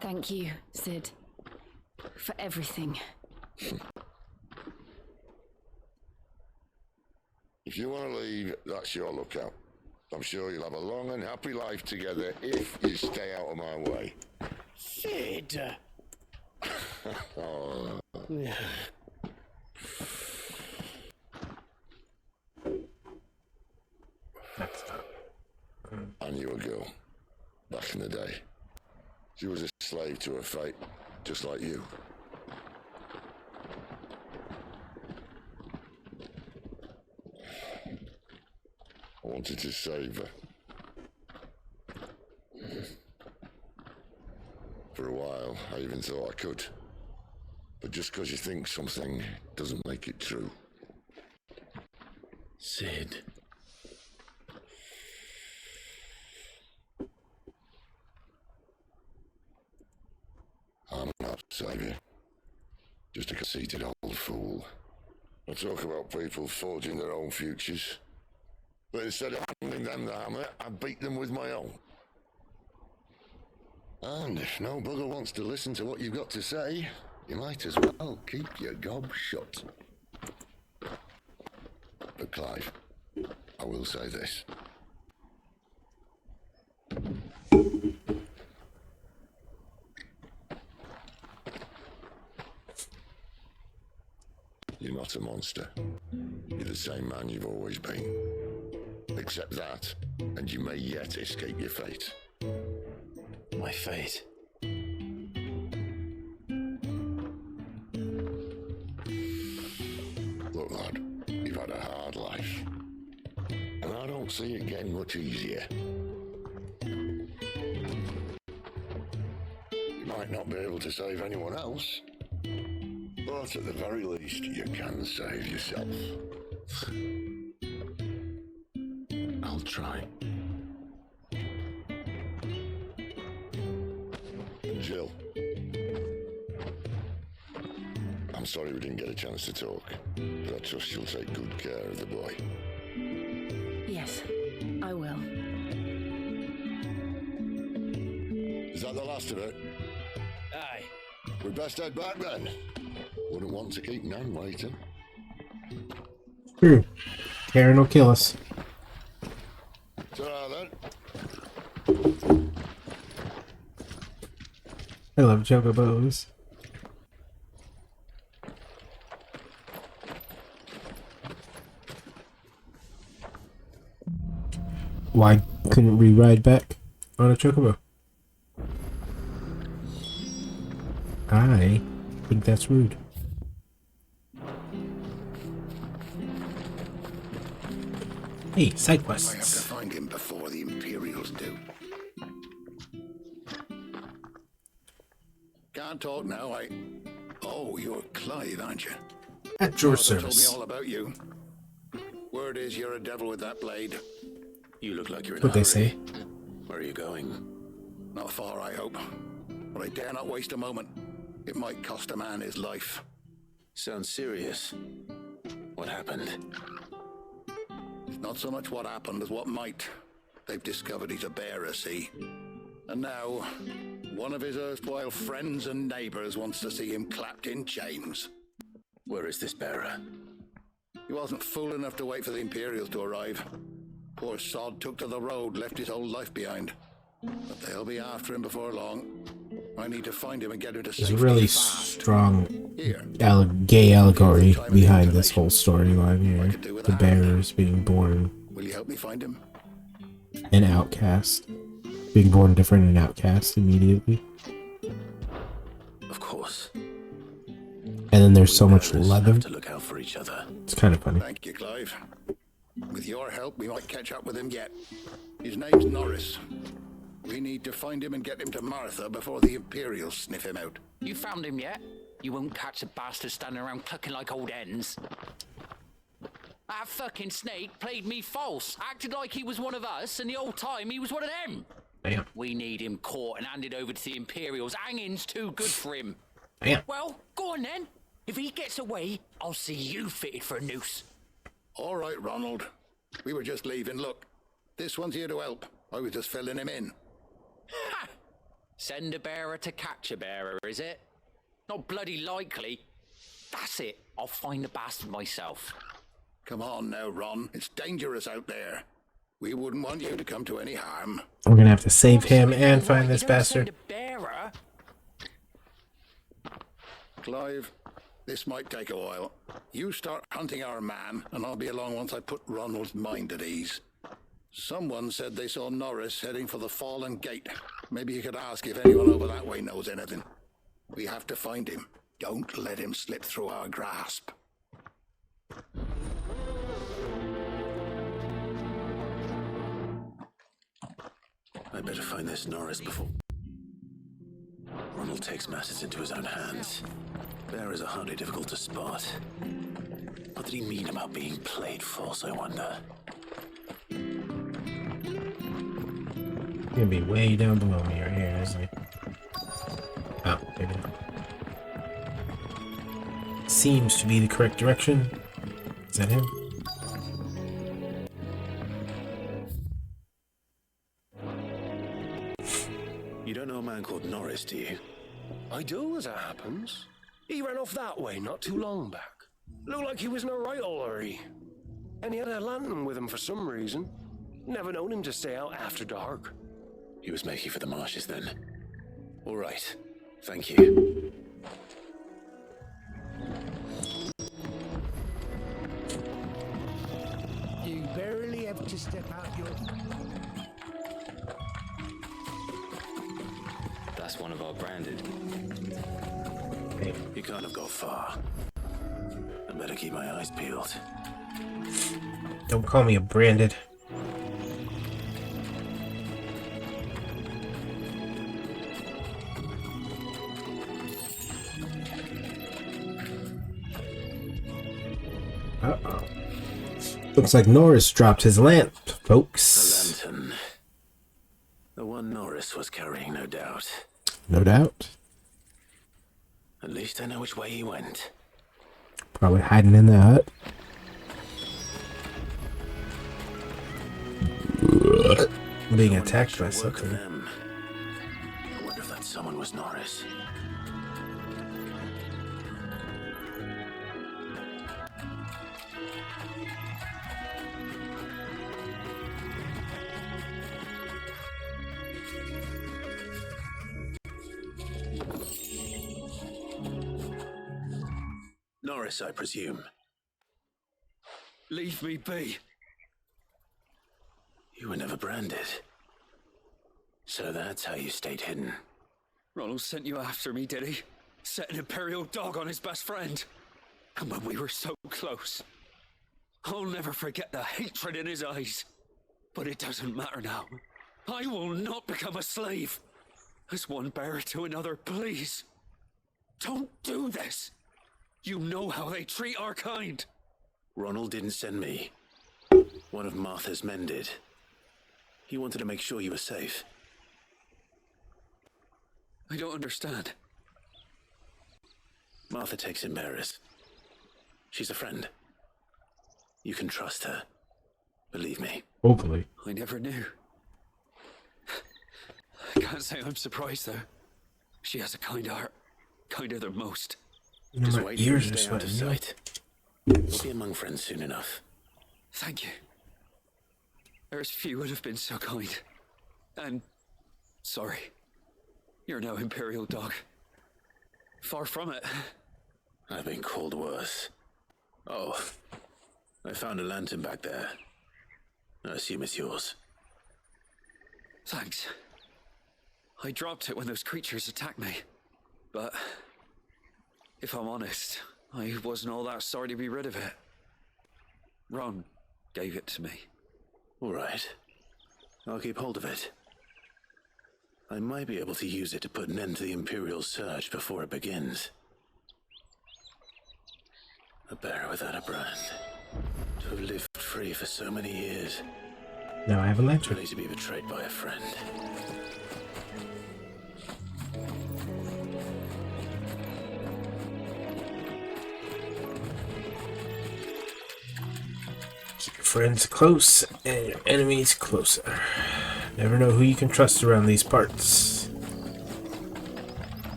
Thank you, Sid, for everything. If you want to leave, that's your lookout. I'm sure you'll have a long and happy life together if you stay out of my way. Sid! Oh. I knew a girl back in the day. She was a slave to her fate, just like you. I wanted to save her. For a while, I even thought I could. But just because you think something doesn't make it true. Sid. I'm not savior. Just a conceited old fool. I talk about people forging their own futures. But instead of handing them the hammer, I beat them with my own. And if no bugger wants to listen to what you've got to say, you might as well keep your gob shut. But Clive, I will say this. You're not a monster. You're the same man you've always been. Accept that, and you may yet escape your fate. My fate. Look, lad, you've had a hard life. And I don't see it getting much easier. might not be able to save anyone else, but at the very least, you can save yourself. I'll try. Jill. I'm sorry we didn't get a chance to talk, but I trust you'll take good care of the boy. Yes, I will. Is that the last of it? Aye. We best head back then. Wouldn't want to keep Nan waiting. True. Karen will kill us. Ta-ra then. I love chocobos. Why couldn't we ride back on a chocobo? I think that's rude. Hey, side I have to quests. find him before the Imperials do. Can't talk now, Oh, you're Clive, aren't you? At your Arthur told me service. all about you. Word is you're a devil with that blade. You look like you're in What a they hurry. say. Where are you going? Not far, I hope. But I dare not waste a moment. It might cost a man his life. Sounds serious. What happened? It's not so much what happened as what might. They've discovered he's a bearer, see? And now, one of his erstwhile friends and neighbors wants to see him clapped in chains. Where is this bearer? He wasn't fool enough to wait for the Imperials to arrive. Poor sod took to the road, left his whole life behind. But they'll be after him before long. I need to find him and get him to There's safety a really fast. strong Here. gay allegory behind this whole storyline here. The bearers being born Will you help me find him? an outcast. Being born different and outcast immediately. Of course. And then there's so much Bearers leather. have to look out for each other. It's kind of funny. Thank you, Clive. With your help, we might catch up with him yet. His name's Norris. We need to find him and get him to Martha before the Imperials sniff him out. You found him yet? You won't catch a bastard standing around clucking like old hens. That fucking snake played me false, acted like he was one of us, and the whole time he was one of them. Damn. We need him caught and handed over to the Imperials. Hanging's too good for him. Damn. Well, go on then. If he gets away, I'll see you fitted for a noose. All right, Ronald. We were just leaving. Look, this one's here to help. I was just filling him in. Ha! Send a bearer to catch a bearer, is it? Not bloody likely. That's it. I'll find the bastard myself. Come on now, Ron. It's dangerous out there. We wouldn't want you to come to any harm. We're gonna have to save him and find this You don't bastard. send a bearer. Clive, this might take a while. You start hunting our man, and I'll be along once I put Ronald's mind at ease. Someone said they saw Norris heading for the Fallen Gate. Maybe you could ask if anyone over that way knows anything. We have to find him. Don't let him slip through our grasp. I better find this Norris before Ronald takes matters into his own hands. Bearers are hardly difficult to spot. What did he mean about being played false, I wonder? Gonna be way down below me right here, isn't he? Oh, maybe not. Seems to be the correct direction. Is that him? You don't know a man called Norris, do you? I do, as it happens. He ran off that way not too long back. Looked like he was in a right old hurry. And he had a lantern with him for some reason. Never known him to stay out after dark. He was making for the marshes then. All right. Thank you. You barely have to step out your... That's one of our branded. You can't have got far. I better keep my eyes peeled. Don't call me a branded. Uh-oh. Looks like Norris dropped his lamp, folks. A lantern. The one Norris was carrying, no doubt. No doubt. At least I know which way he went. Probably hiding in the hut. Being attacked by something. I wonder if that someone was Norris. Norris, I presume. Leave me be. You were never branded. So that's how you stayed hidden. Ronald sent you after me, did he? Set an Imperial dog on his best friend. And when we were so close. I'll never forget the hatred in his eyes. But it doesn't matter now. I will not become a slave. As one bearer to another, please. Don't do this. You know how they treat our kind. Ronald didn't send me. One of Martha's men did. He wanted to make sure you were safe. I don't understand. Martha takes in bearers. She's a friend. You can trust her. Believe me. Hopefully. I never knew. I can't say I'm surprised, though. She has a kind heart. Kinder than most. Just wait for her to stay out of sight. We'll be among friends soon enough. Thank you. There's few would have been so kind. And sorry. You're no Imperial dog. Far from it. I've been called worse. Oh, I found a lantern back there. I assume it's yours. Thanks. I dropped it when those creatures attacked me. But if I'm honest, I wasn't all that sorry to be rid of it. Ron gave it to me. All right. I'll keep hold of it. I might be able to use it to put an end to the Imperial search before it begins. A bearer without a brand. To have lived free for so many years. Now I have a lantern. Only to be betrayed by a friend. Keep your friends close and your enemies closer. Never know who you can trust around these parts.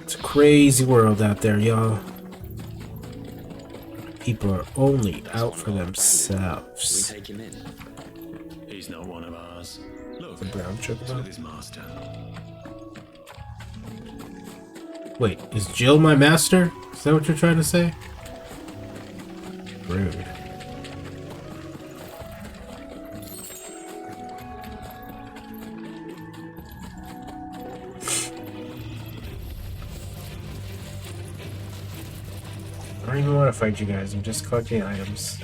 It's a crazy world out there, y'all. People are only out for themselves. We take him in. He's not one of ours. Look, The brown with choco. his master. Wait, is Jill my master? Is that what you're trying to say? Rude. I don't even want to fight you guys. I'm just collecting items.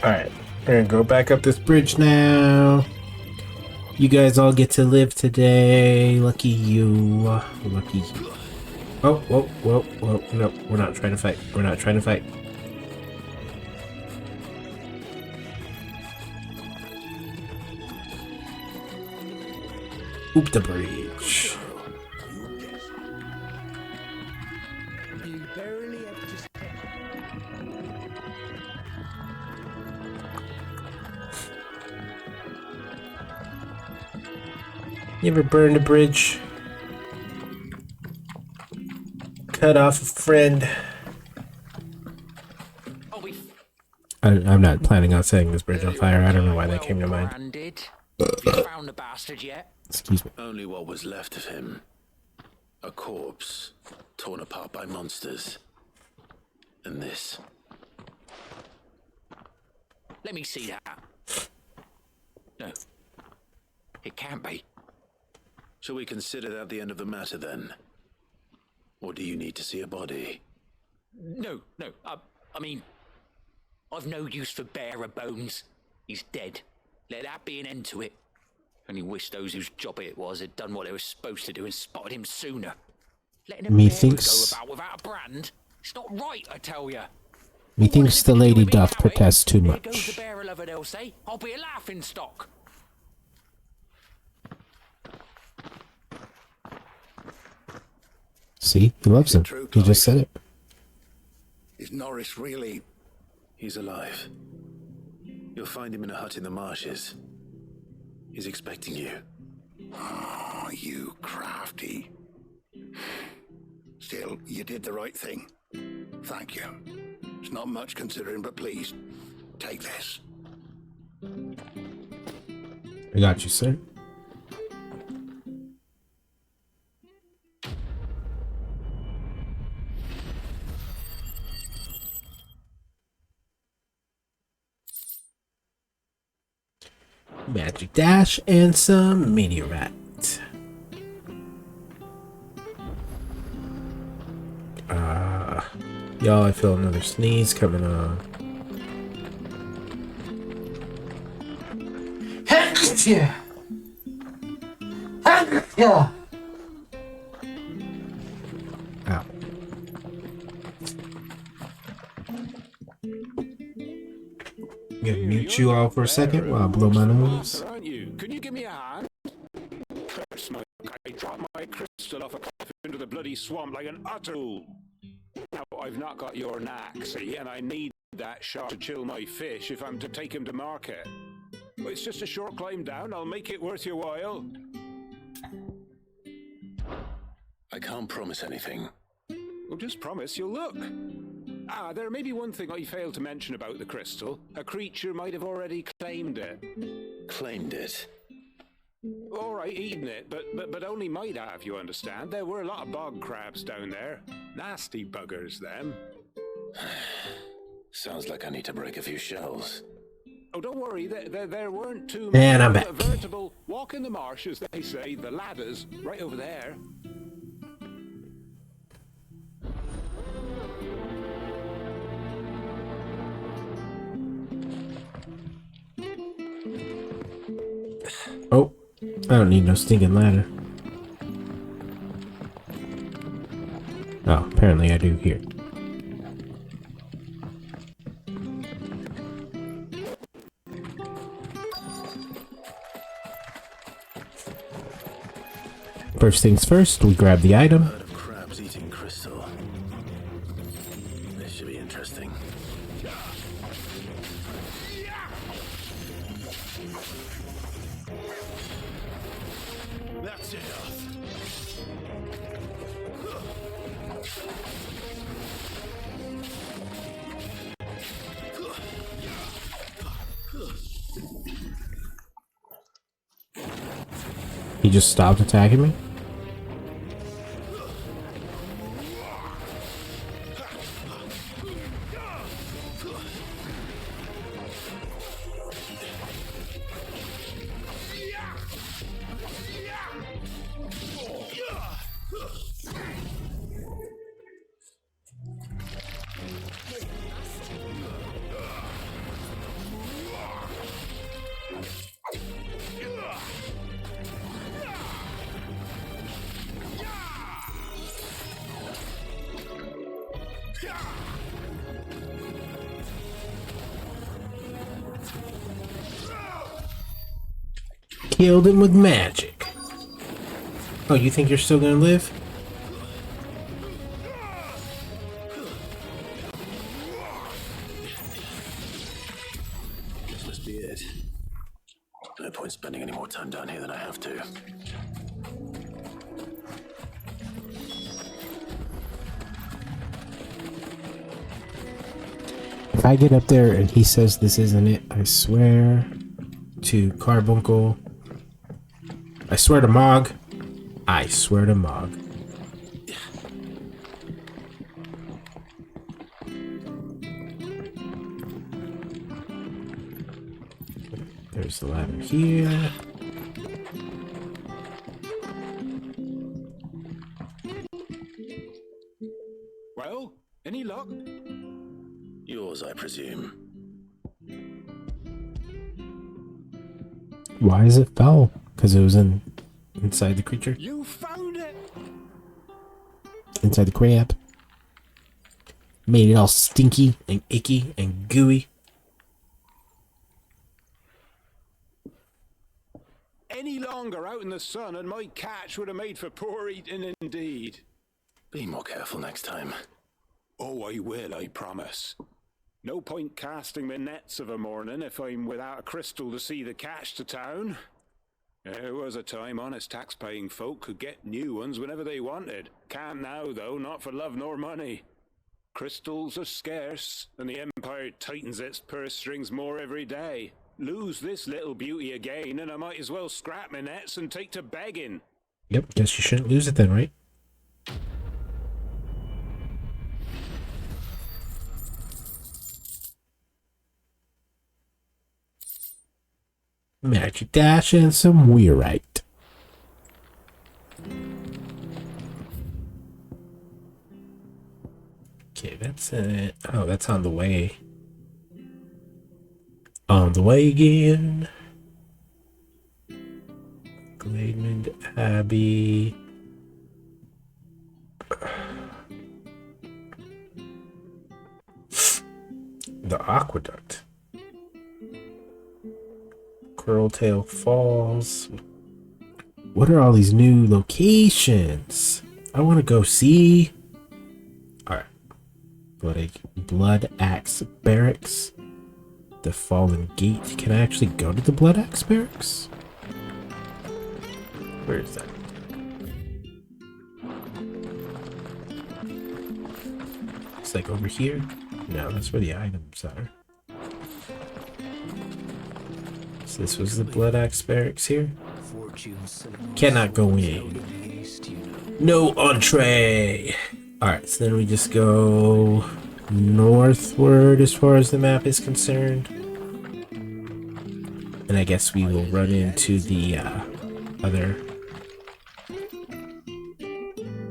Alright, we're gonna go back up this bridge now. You guys all get to live today. Lucky you. Lucky you. Oh, whoa, whoa, whoa. No, we're not trying to fight. We're not trying to fight. Oop the bridge. You barely have to step. You ever burned a bridge? Cut off a friend. I'm not planning on setting this bridge on fire. I don't know why that came to mind. Branded. Have you found the bastard yet? Excuse me. Only what was left of him. A corpse, torn apart by monsters. And this. Let me see that. No. It can't be. Shall we consider that the end of the matter then? Or do you need to see a body? No. I mean, I've no use for bearer bones. He's dead. Let that be an end to it. Only wish those whose job it was had done what they were supposed to do and spotted him sooner. Letting a Methinks bearer go about without a brand? It's not right, I tell ya. Methinks the lady doth protest too Here goes the much. bearer lover, they'll say. I'll be a laughing stock. See, he loves him. He just said it. Is Norris really... He's alive. You'll find him in a hut in the marshes. He's expecting you. Oh, you crafty. Still, you did the right thing. Thank you. It's not much considering, but please, take this. I got you, sir. Magic dash and some meteorite. Y'all, I feel another sneeze coming on. Yeah. Ow. I'm gonna mute you all for a second while I blow my nose. Aren't you? Can you give me a hand? Curse my luck, I dropped my crystal off a cliff into the bloody swamp like an utter fool. Now I've not got your knack, see, and I need that shot to chill my fish if I'm to take him to market. Well, it's just a short climb down. I'll make it worth your while. I can't promise anything. Well, just promise you'll look. There may be one thing I failed to mention about the crystal. A creature might have already claimed it. Claimed it? All right, eaten it, but only might have, you understand. There were a lot of bog crabs down there. Nasty buggers, them. Sounds like I need to break a few shells. Oh, don't worry, there weren't too And I'm many. back. A veritable walk in the marsh, as they say, the ladders, right over there. Oh, I don't need no stinking ladder. Oh, apparently I do here. First things first, we grab the item. Herd of crabs eating crystal. This should be interesting. That's enough. He just stopped attacking me? Killed him with magic. Oh, you think you're still gonna live? This must be it. No point spending any more time down here than I have to. If I get up there and he says this isn't it, I swear to Carbuncle. I swear to Mog. I swear to Mog. There's the ladder here. yours, I presume. Why is it foul? Because it was inside the creature? You found it! Inside the crab. Made it all stinky and icky and gooey. Any longer out in the sun and my catch would have made for poor eating indeed. Be more careful next time. Oh, I will, I promise. No point casting my nets of a morning if I'm without a crystal to see the catch to town. There was a time honest tax-paying folk could get new ones whenever they wanted. Can't now, though, not for love nor money. Crystals are scarce, and the Empire tightens its purse strings more every day. Lose this little beauty again, and I might as well scrap my nets and take to begging. Yep, guess you shouldn't lose it then, right? Magic Dash and some Weirite. Okay, that's it. Oh, that's on the way. On the way again. Glademond Abbey. The Aqueduct. Curltail Falls. What are all these new locations? I want to go see. Alright. Blood Axe Barracks. The Fallen Gate. Can I actually go to the Blood Axe Barracks? Where is that? It's like over here? No, that's where the items are. So this was the Blood Axe Barracks here. Cannot go in. No entree! Alright, so then we just go northward as far as the map is concerned. And I guess we will run into the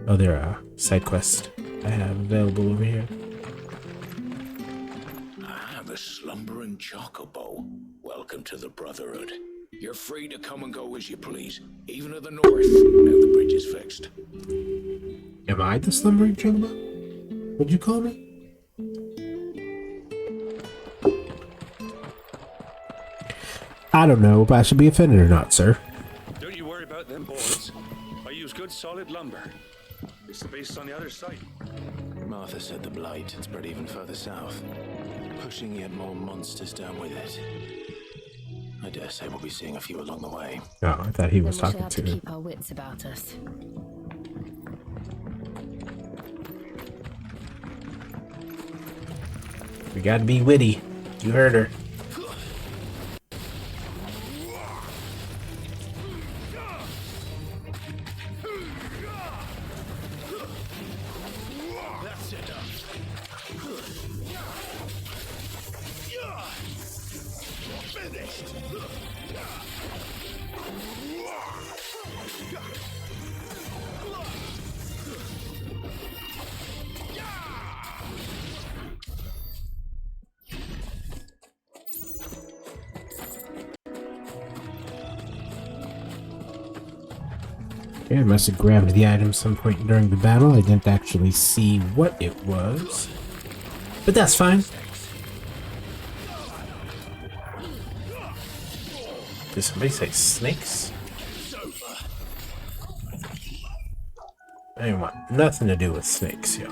other side quest I have available over here. The slumbering chocobo. Welcome to the Brotherhood. You're free to come and go as you please, even to the north, now the bridge is fixed. Am I the slumbering chocobo? What'd you call me? I don't know if I should be offended or not, sir. Don't you worry about them boards. I use good solid lumber. It's the base on the other side. Martha said the blight had spread even further south, pushing yet more monsters down with it. I dare say we'll be seeing a few along the way. Oh, I thought he was Then we talking shall to have to keep our wits about us. We gotta be witty. You heard her. Okay, I must have grabbed the item some point during the battle. I didn't actually see what it was. But that's fine. Did somebody say snakes? I didn't want nothing to do with snakes, y'all.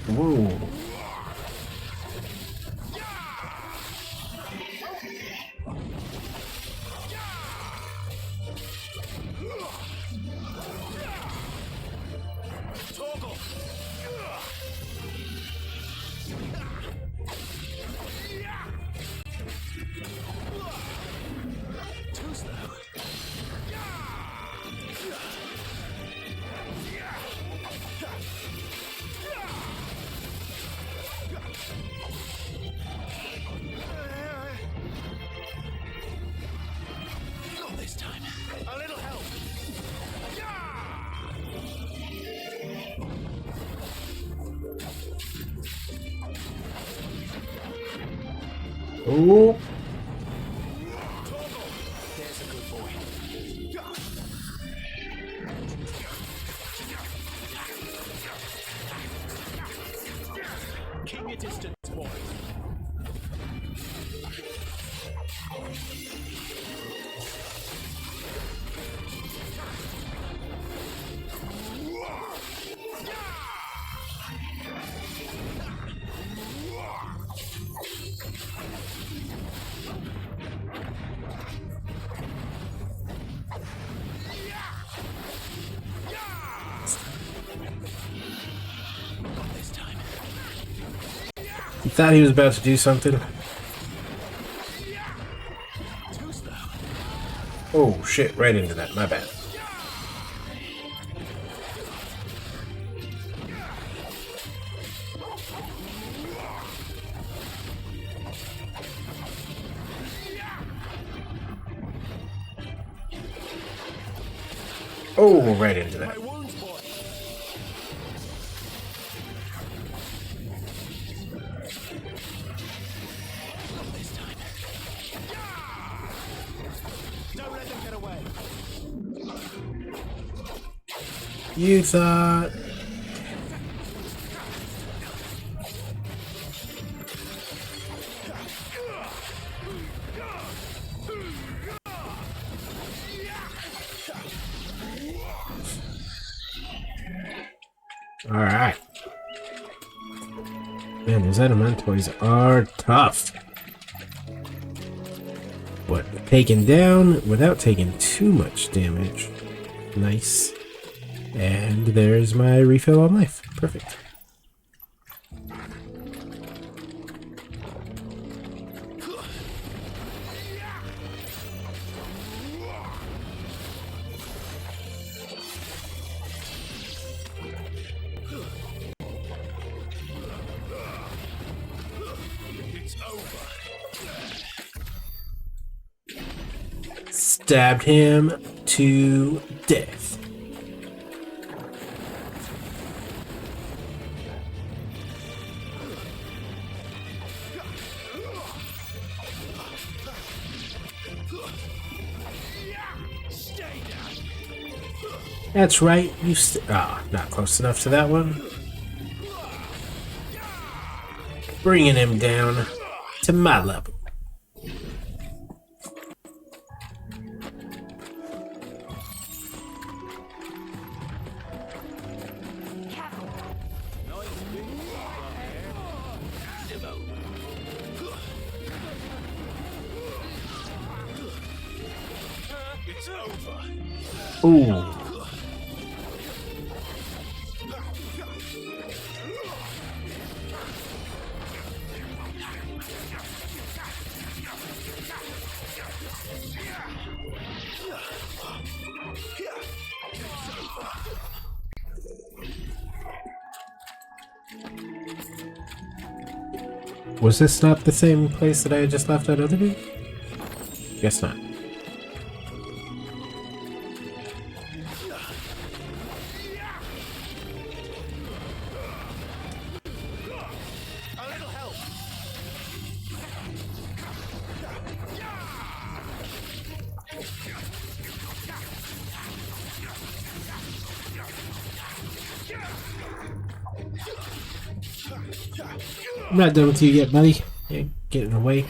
Whoa. Oh. There's a good boy. Keep your distance, boy. He thought he was about to do something. Oh shit, right into that, my bad. Oh, right into that. You thought... Alright. Man, those elementals are tough. But taken down without taking too much damage. Nice. And there's my refill on life. Perfect. Stabbed him to death. That's right, you not close enough to that one. Bringing him down to my level. Ooh. Was this not the same place that I had just left that other dude? Guess not. I'm not done with you yet, buddy. You're getting away.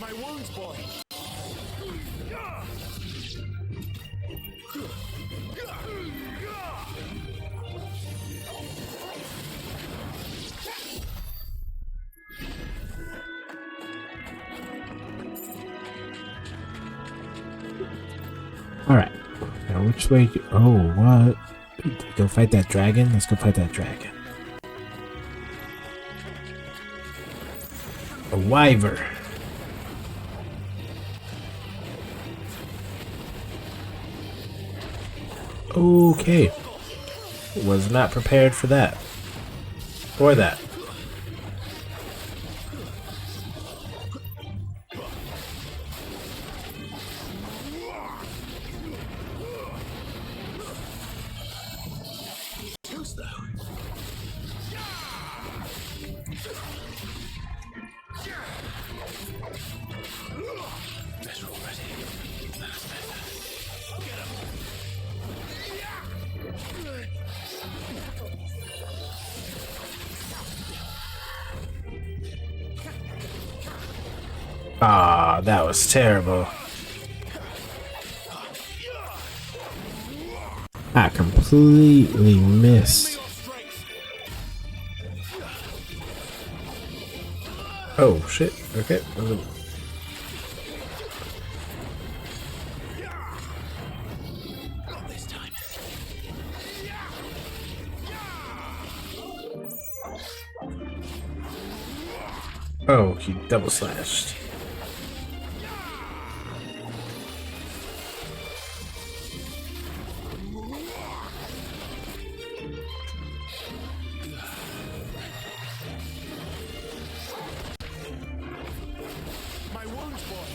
My wounds, boy. Alright. Now which way do... Oh, what? Go fight that dragon? Let's go fight that dragon. A wyvern. Okay. Was not prepared for that. Or that. Oh, that was terrible. I completely missed. Oh, shit. Okay. Oh, he double slashed. My wounds, boy.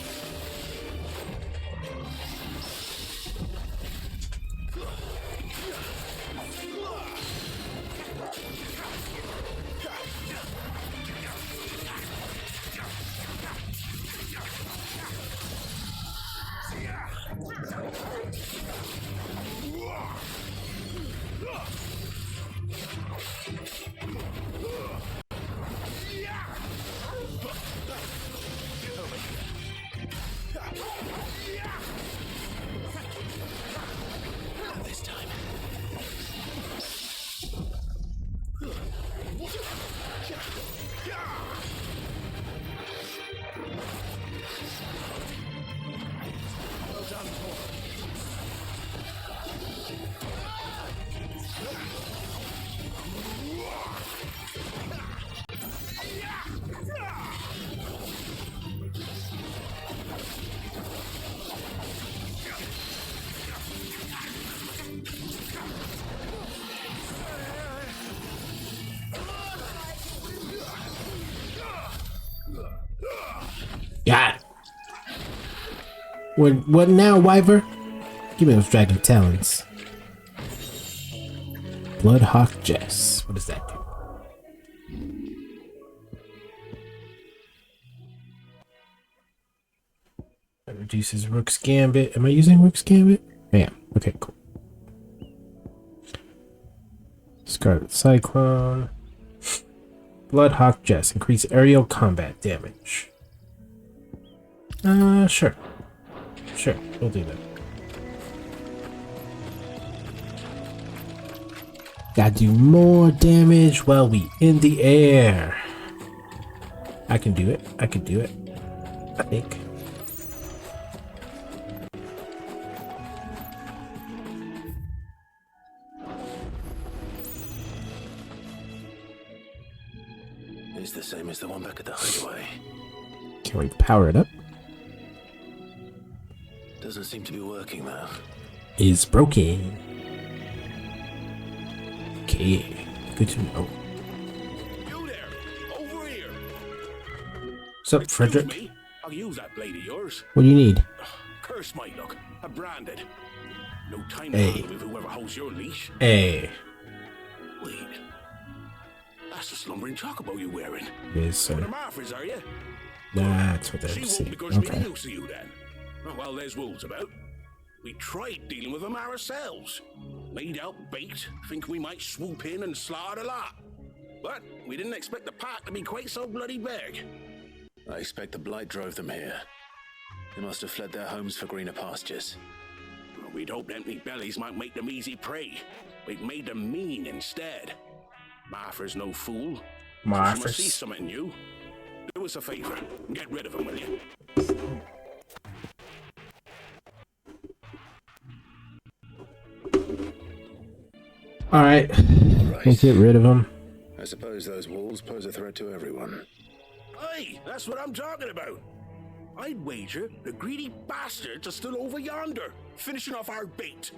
This time. Well done, boy. Got it. What now, Wyver? Give me those dragon talons. Bloodhawk Jess. What does that do? That reduces Rook's Gambit. Am I using Rook's Gambit? I am. Okay, cool. Scarlet Cyclone. Bloodhawk Jess. Increase aerial combat damage. Sure. Sure, we'll do that. Gotta do more damage while we in the air. I can do it. I can do it. I think. It's the same as the one back at the hideaway. Can we power it up? Doesn't seem to be working though. Is broken. Okay, good to know. You there, over here. What's up, Frederick? Me? I'll use that blade of yours. What do you need? Curse my luck. I'm branded. No time Hey. to with whoever holds your leash. Hey. Wait. That's the slumbering chocobo you're wearing. Yes, sir. One of Martha's, are you? That's what She they're won't saying. be going to be Okay. use to you then. Oh, well, there's wolves about. We tried dealing with them ourselves. Laid out bait, think we might swoop in and slaughter the lot. But we didn't expect the pack to be quite so bloody big. I expect the blight drove them here. They must have fled their homes for greener pastures. Well, we'd hoped empty bellies might make them easy prey. We've made them mean instead. Martha's no fool. Martha's. So she must see something in you. Do us a favor and get rid of them, will you? Alright. Let's get rid of them. I suppose those wolves pose a threat to everyone. Aye, that's what I'm talking about. I'd wager the greedy bastards are still over yonder, finishing off our bait.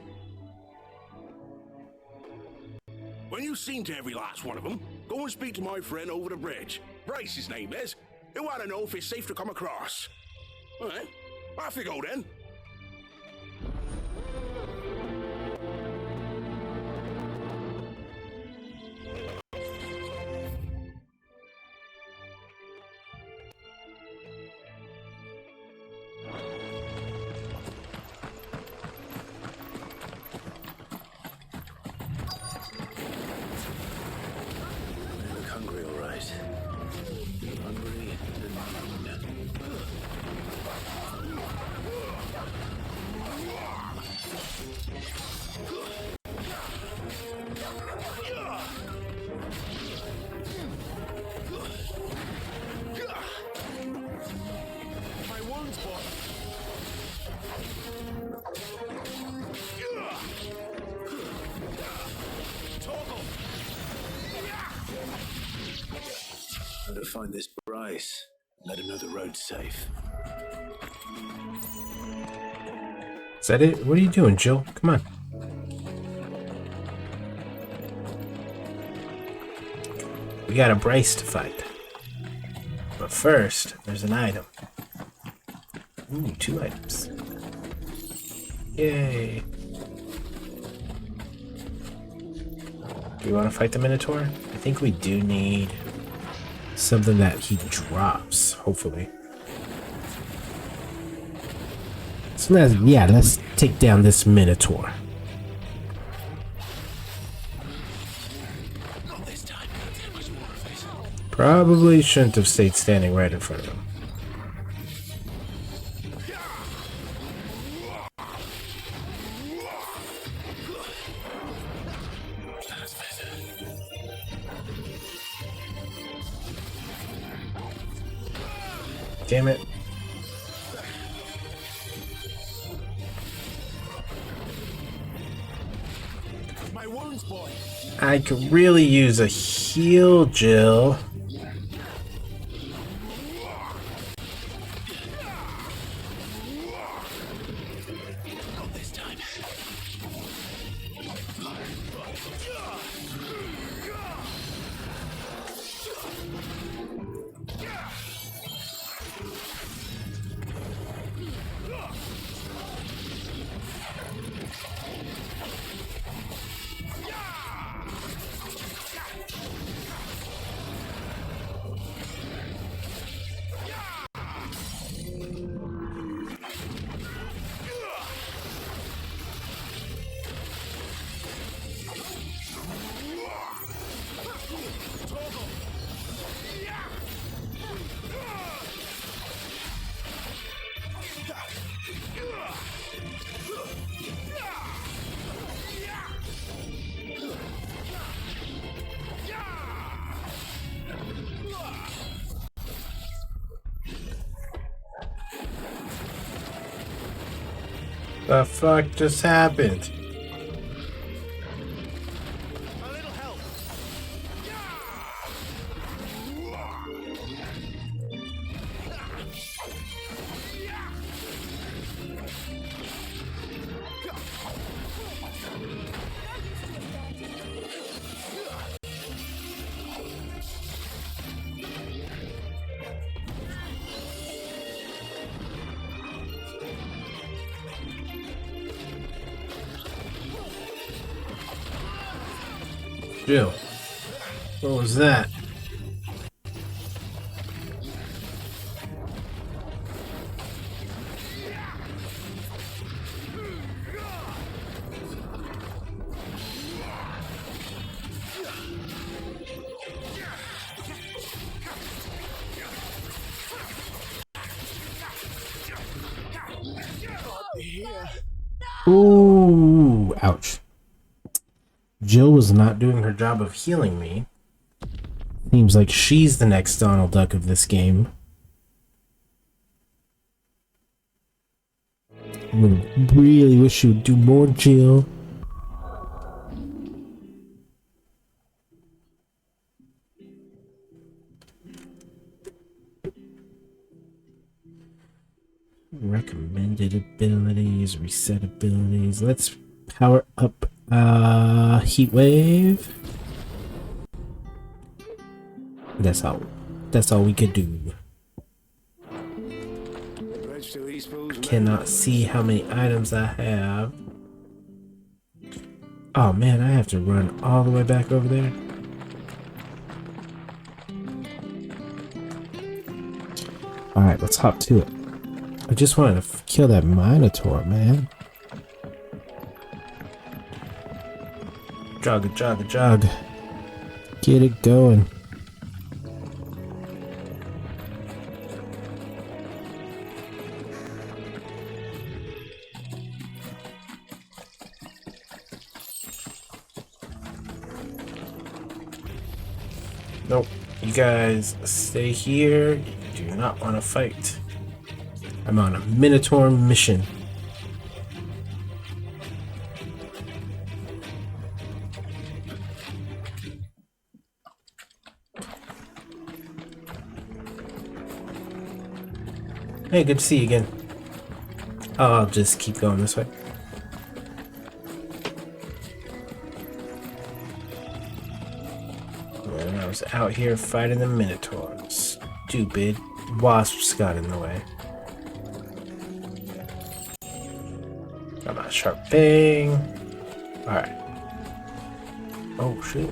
When you've seen to every last one of them, go and speak to my friend over the bridge. Bryce, his name is. He'll want to know if it's safe to come across. All right, off you go then. They look hungry, all right. Hungry and mean. Better find this Bryce. Let him know the road's safe. Is that it? What are you doing, Jill? Come on. We got a Bryce to fight. But first, there's an item. Ooh, 2 items. Yay. Do we want to fight the Minotaur? I think we do need something that he drops, hopefully. So let's take down this Minotaur. Probably shouldn't have stayed standing right in front of him. Damn it. My wounds, boy. I could really use a heal, Jill. Not this time. The fuck just happened? Jill, what was that? Ooh, ouch. Jill was not doing her job of healing me. Seems like she's the next Donald Duck of this game. I really wish you would do more, Jill. Recommended abilities, reset abilities. Let's power up Heat Wave. That's all we could do. Cannot see how many items I have. Oh man, I have to run all the way back over there. Alright, let's hop to it. I just wanted to kill that Minotaur, man. Jog, jog, jog. Get it going. Nope. You guys stay here. You do not want to fight. I'm on a Minotaur mission. Hey, good to see you again. I'll just keep going this way. And I was out here fighting the Minotaur. Stupid wasps got in the way. Got my sharp thing. Alright. Oh, shit.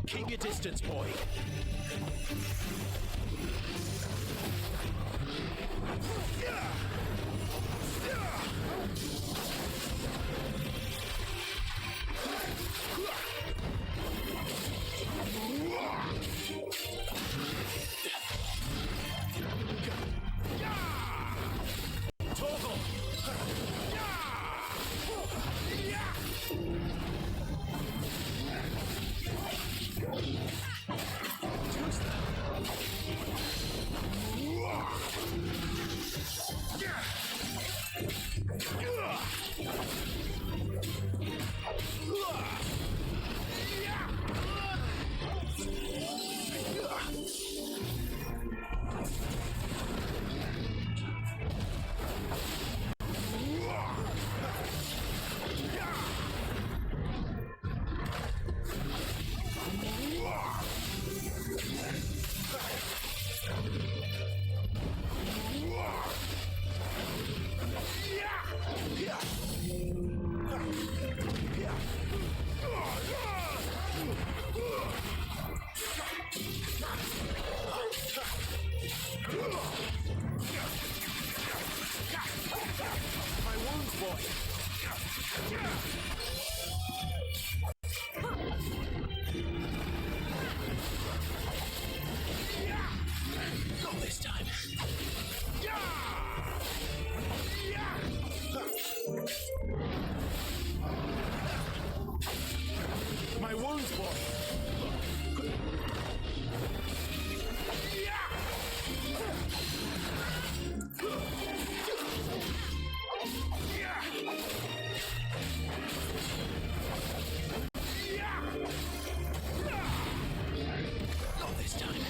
Keep your distance, boy. Not this time. My wounds, boy. Not this time.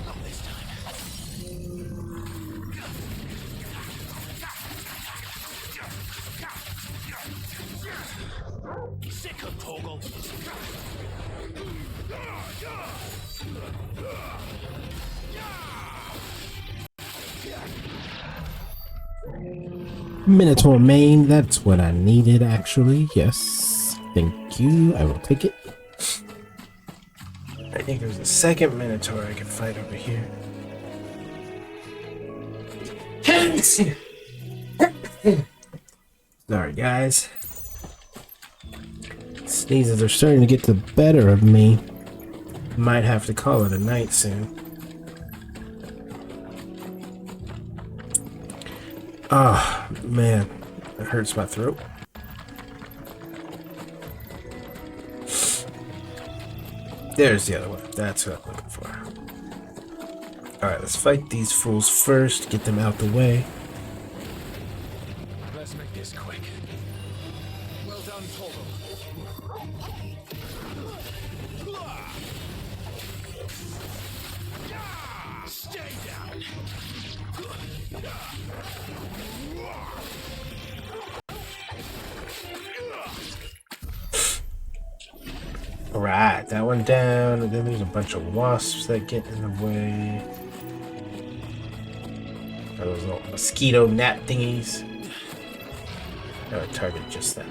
Not this time. Sick of Toggle. Minotaur main, that's what I needed actually. Yes. Thank you. I will take it. I think there's a second Minotaur I can fight over here. Sorry, guys. Sneezes are starting to get the better of me. Might have to call it a night soon. Oh, man. It hurts my throat. There's the other one. That's what I'm looking for. Alright, let's fight these fools first. Get them out the way. Let's make this quick. Well done, Toggle. Stay down. Alright, that one down. And then there's a bunch of wasps that get in the way. Or those little mosquito gnat thingies. I would target just that.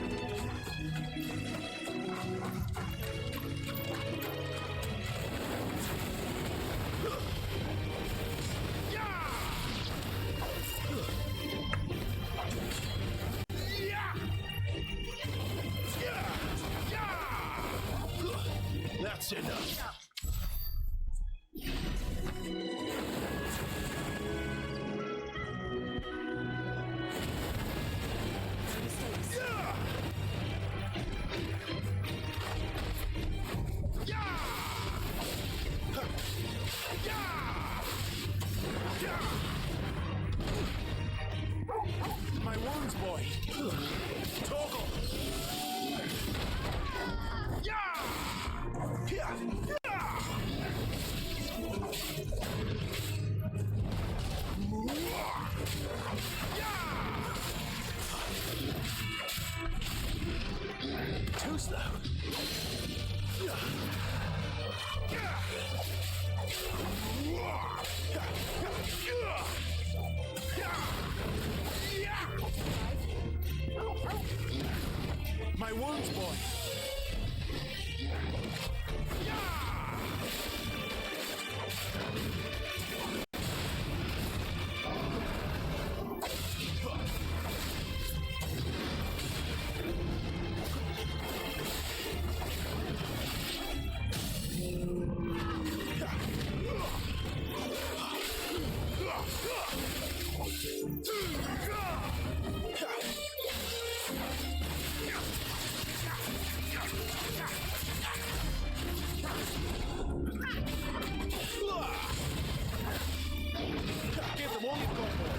That's enough. Too slow. My wounds, boy. Give them all you've got, boy.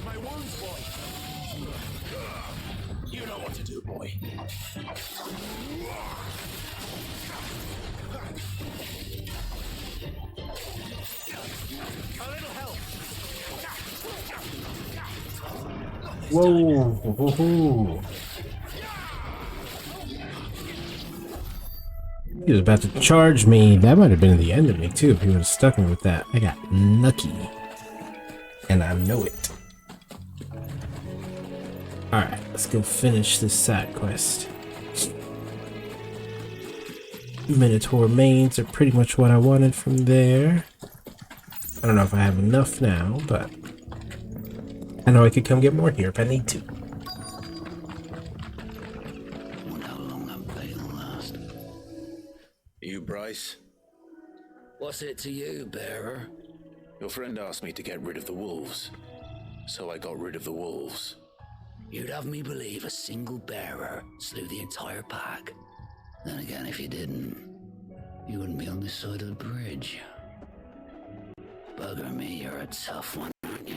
My wounds, boy. You know what to do, boy. A little help. Whoa! Whoa. He was about to charge me. That might have been the end of me too if he would have stuck me with that. I got lucky. And I know it. Alright, let's go finish this side quest. Minotaur mains are pretty much what I wanted from there. I don't know if I have enough now, but I know I could come get more here if I need to. Wonder how long that bait'll last. You, Bryce? What's it to you, bearer? Your friend asked me to get rid of the wolves, so I got rid of the wolves. You'd have me believe a single bearer slew the entire pack. Then again, if you didn't, you wouldn't be on this side of the bridge. Bugger me, you're a tough one, aren't you?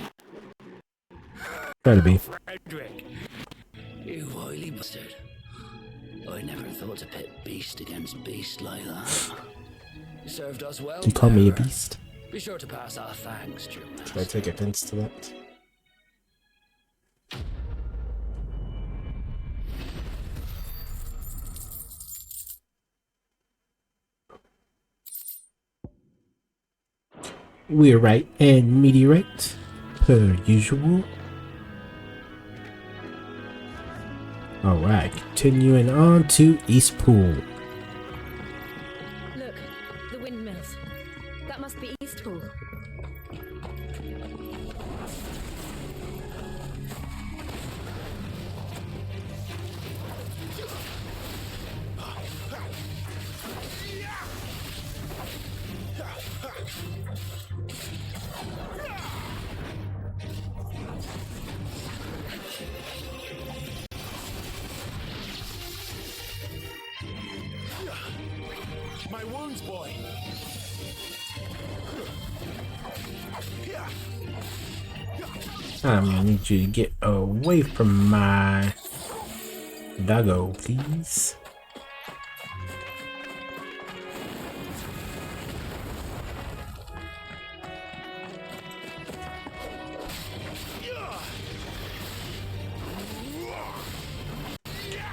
Try to be. Frederick, you wily bastard. I never thought to pit beast against beast like that. You served us well. You call me a bearer. beast? Be sure to pass our thanks, Drew. Should I take offense to that? We're right and meteorite, per usual. Alright, continuing on to East Pool. Look, the windmills. That must be Eastpool. My wounds, boy. I'm gonna need you to get away from my doggo, please.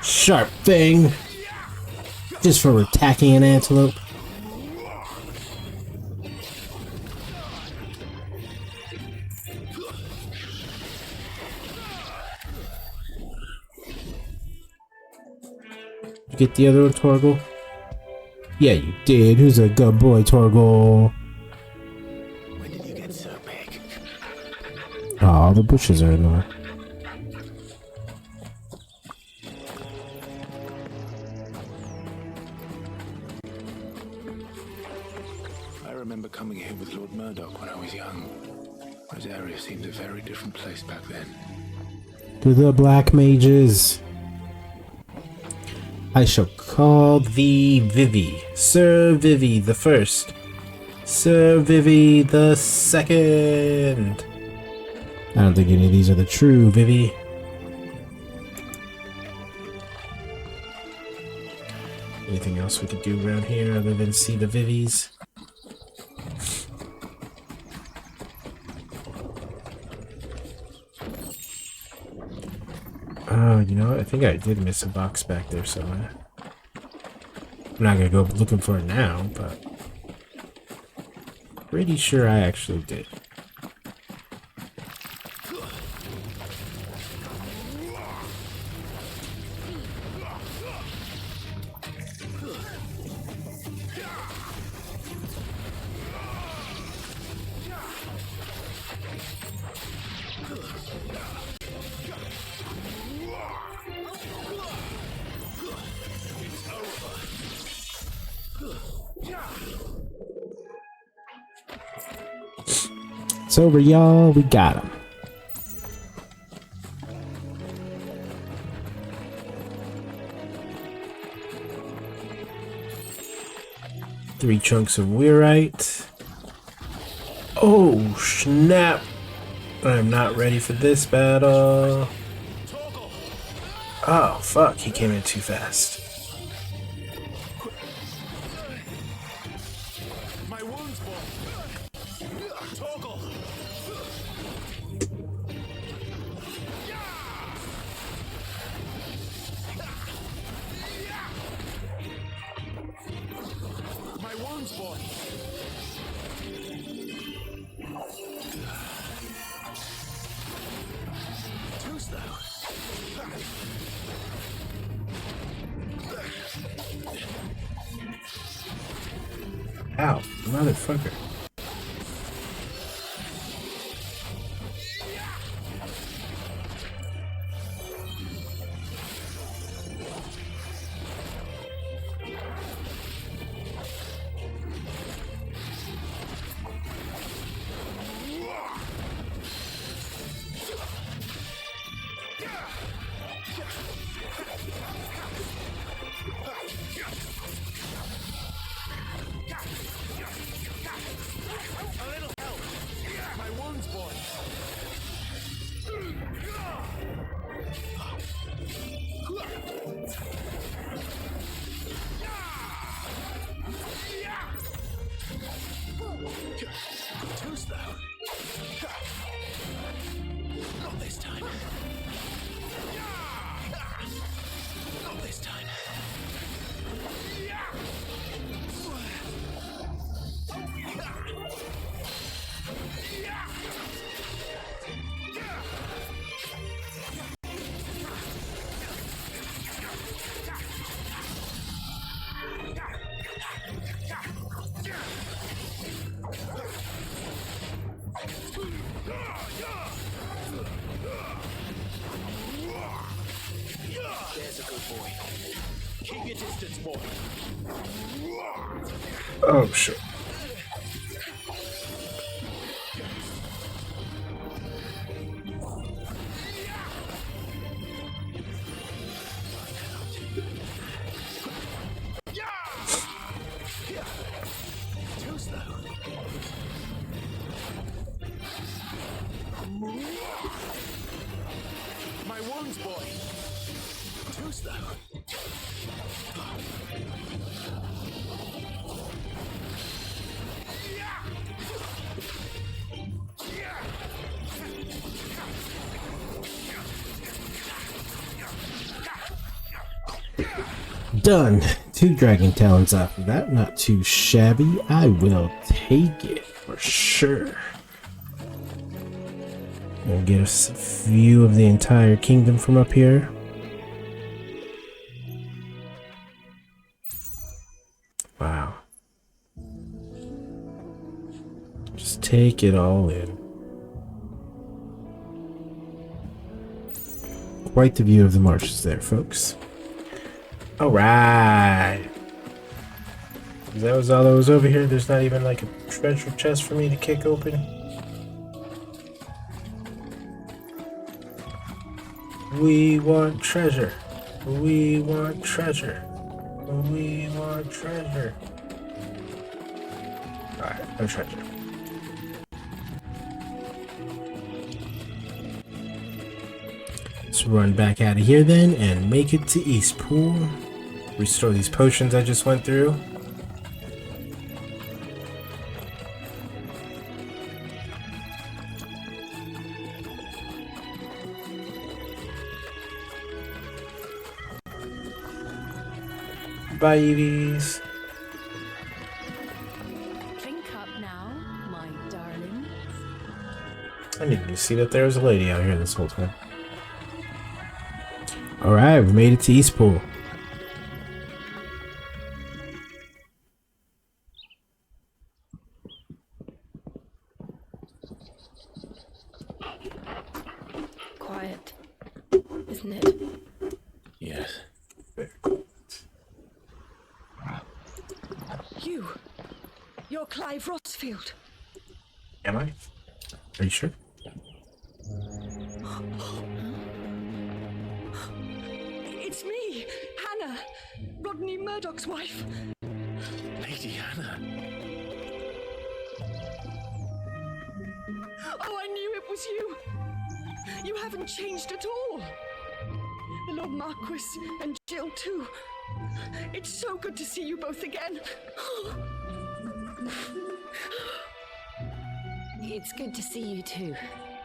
Sharp thing. Just for attacking an antelope. Get the other one, Torgal? Yeah, you did. Who's a good boy, Torgal? When did you get so big? Oh, the bushes are in the way. I remember coming here with Lord Murdoch when I was young. This area seemed a very different place back then. To the black mages. I shall call thee Vivi. Sir Vivi the first. Sir Vivi the second. I don't think any of these are the true Vivi. Anything else we could do around here other than see the Vivis? Oh, you know what? I think I did miss a box back there somewhere. I'm not gonna go looking for it now, but pretty sure I actually did. It's over, y'all. We got him. Three chunks of weirite. Oh, snap. I'm not ready for this battle. Oh, fuck. He came in too fast. Ow, motherfucker. There's a good boy. Keep your distance, boy. Oh, shit. Too slow. My wounds, boy. Too slow. Done. 2 dragon talons off of that. Not too shabby. I will take it for sure. We'll get us a view of the entire kingdom from up here. take it all in. Quite the view of the marshes there, folks. Alright. That was all that was over here. There's not even like a treasure chest for me to kick open. We want treasure. We want treasure. We want treasure. Alright, no treasure. Let's run back out of here then and make it to Eastpool. Restore these potions I just went through. Bye, Eevees. Drink up now, my darling. I didn't even see that there was a lady out here this whole time. Alright, we made it to Eastpool. Quiet, isn't it? Yes. You're Clive Rossfield. Am I? Are you sure? It's me, Hannah, Rodney Murdoch's wife. Lady Hannah. Oh, I knew it was you. You haven't changed at all. The Lord Marquis and Jill too. It's so good to see you both again. It's good to see you too,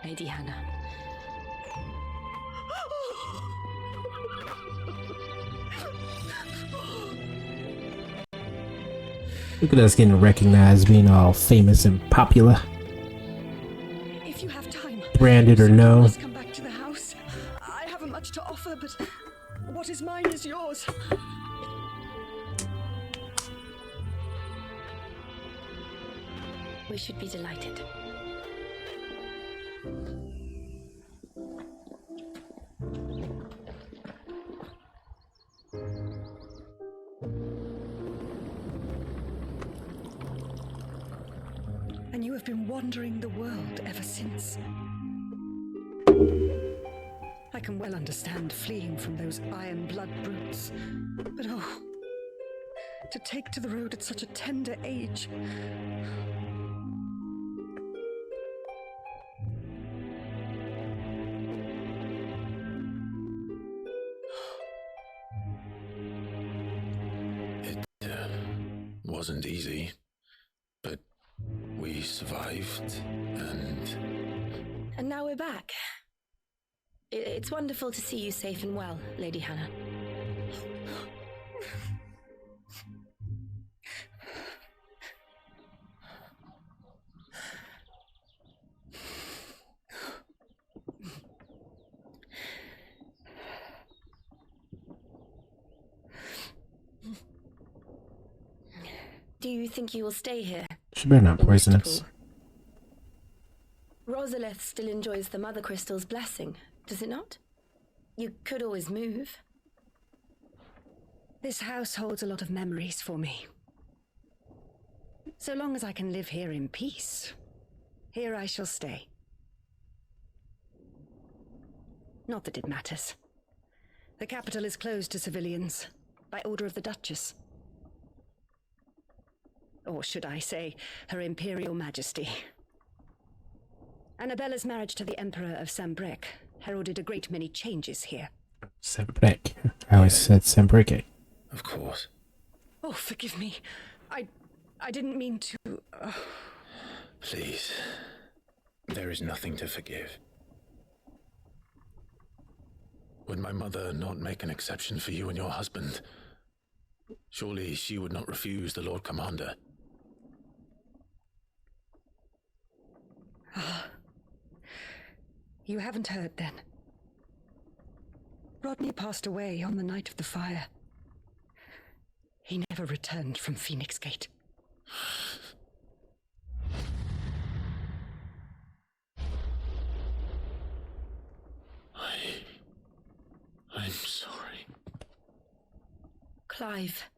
Lady Hannah. Look at us getting recognized, being all famous and popular. If you have time, branded or no. Let's come back to the house. I haven't much to offer, but what is mine is yours. We should be delighted. And you have been wandering the world ever since. I can well understand fleeing from those iron blood brutes, but oh, to take to the road at such a tender age. Wasn't easy, but we survived, And now we're back. It's wonderful to see you safe and well, Lady Hannah. Do you think you will stay here? She better not poison us. Rosalith still enjoys the Mother Crystal's blessing, does it not? You could always move. This house holds a lot of memories for me. So long as I can live here in peace, here I shall stay. Not that it matters. The capital is closed to civilians, by order of the Duchess. Or should I say, Her Imperial Majesty. Annabella's marriage to the Emperor of Sambrec heralded a great many changes here. Sambrec. I always said Sambrec. of course. Oh, forgive me. I didn't mean to... Please. There is nothing to forgive. Would my mother not make an exception for you and your husband? Surely she would not refuse the Lord Commander. You haven't heard, then. Rodney passed away on the night of the fire. He never returned from Phoenix Gate. Clive.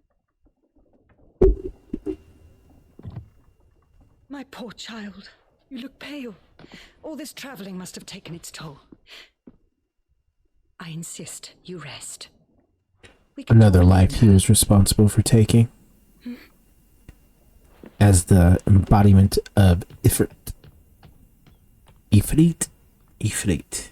My poor child. You look pale. All this traveling must have taken its toll. I insist you rest. Another life he was responsible for taking. As the embodiment of Ifrit. Ifrit? Ifrit.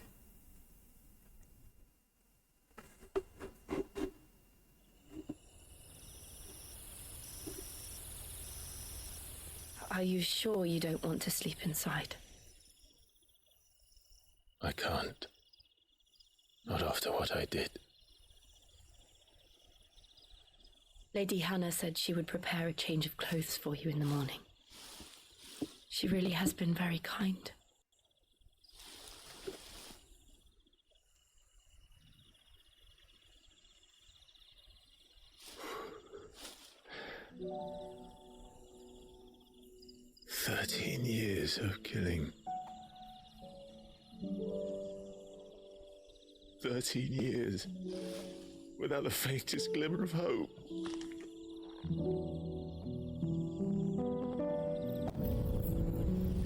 Are you sure you don't want to sleep inside? I can't. Not after what I did. Lady Hannah said she would prepare a change of clothes for you in the morning. She really has been very kind. Years of killing. 13 years without the faintest glimmer of hope.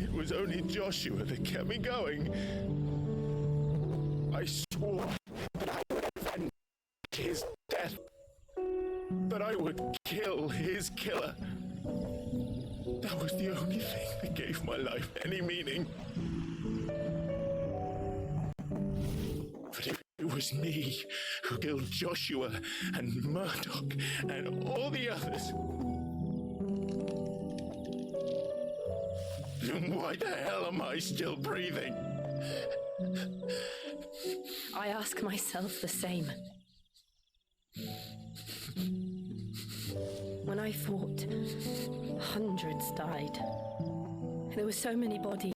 It was only Joshua that kept me going. I swore that I would avenge his death, that I would kill his killer. That was the only thing that gave my life any meaning. But it was me who killed Joshua and Murdoch and all the others. Then why the hell am I still breathing? I ask myself the same. When I fought, hundreds died. There were so many bodies,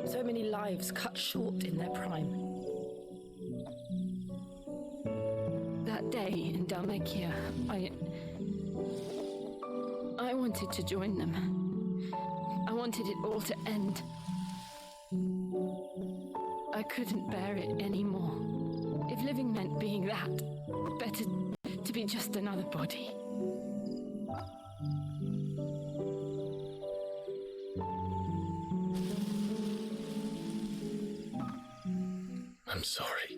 so many lives cut short in their prime. That day in Dalmekia, I wanted to join them. I wanted it all to end. I couldn't bear it anymore. If living meant being that, better to be just another body. I'm sorry.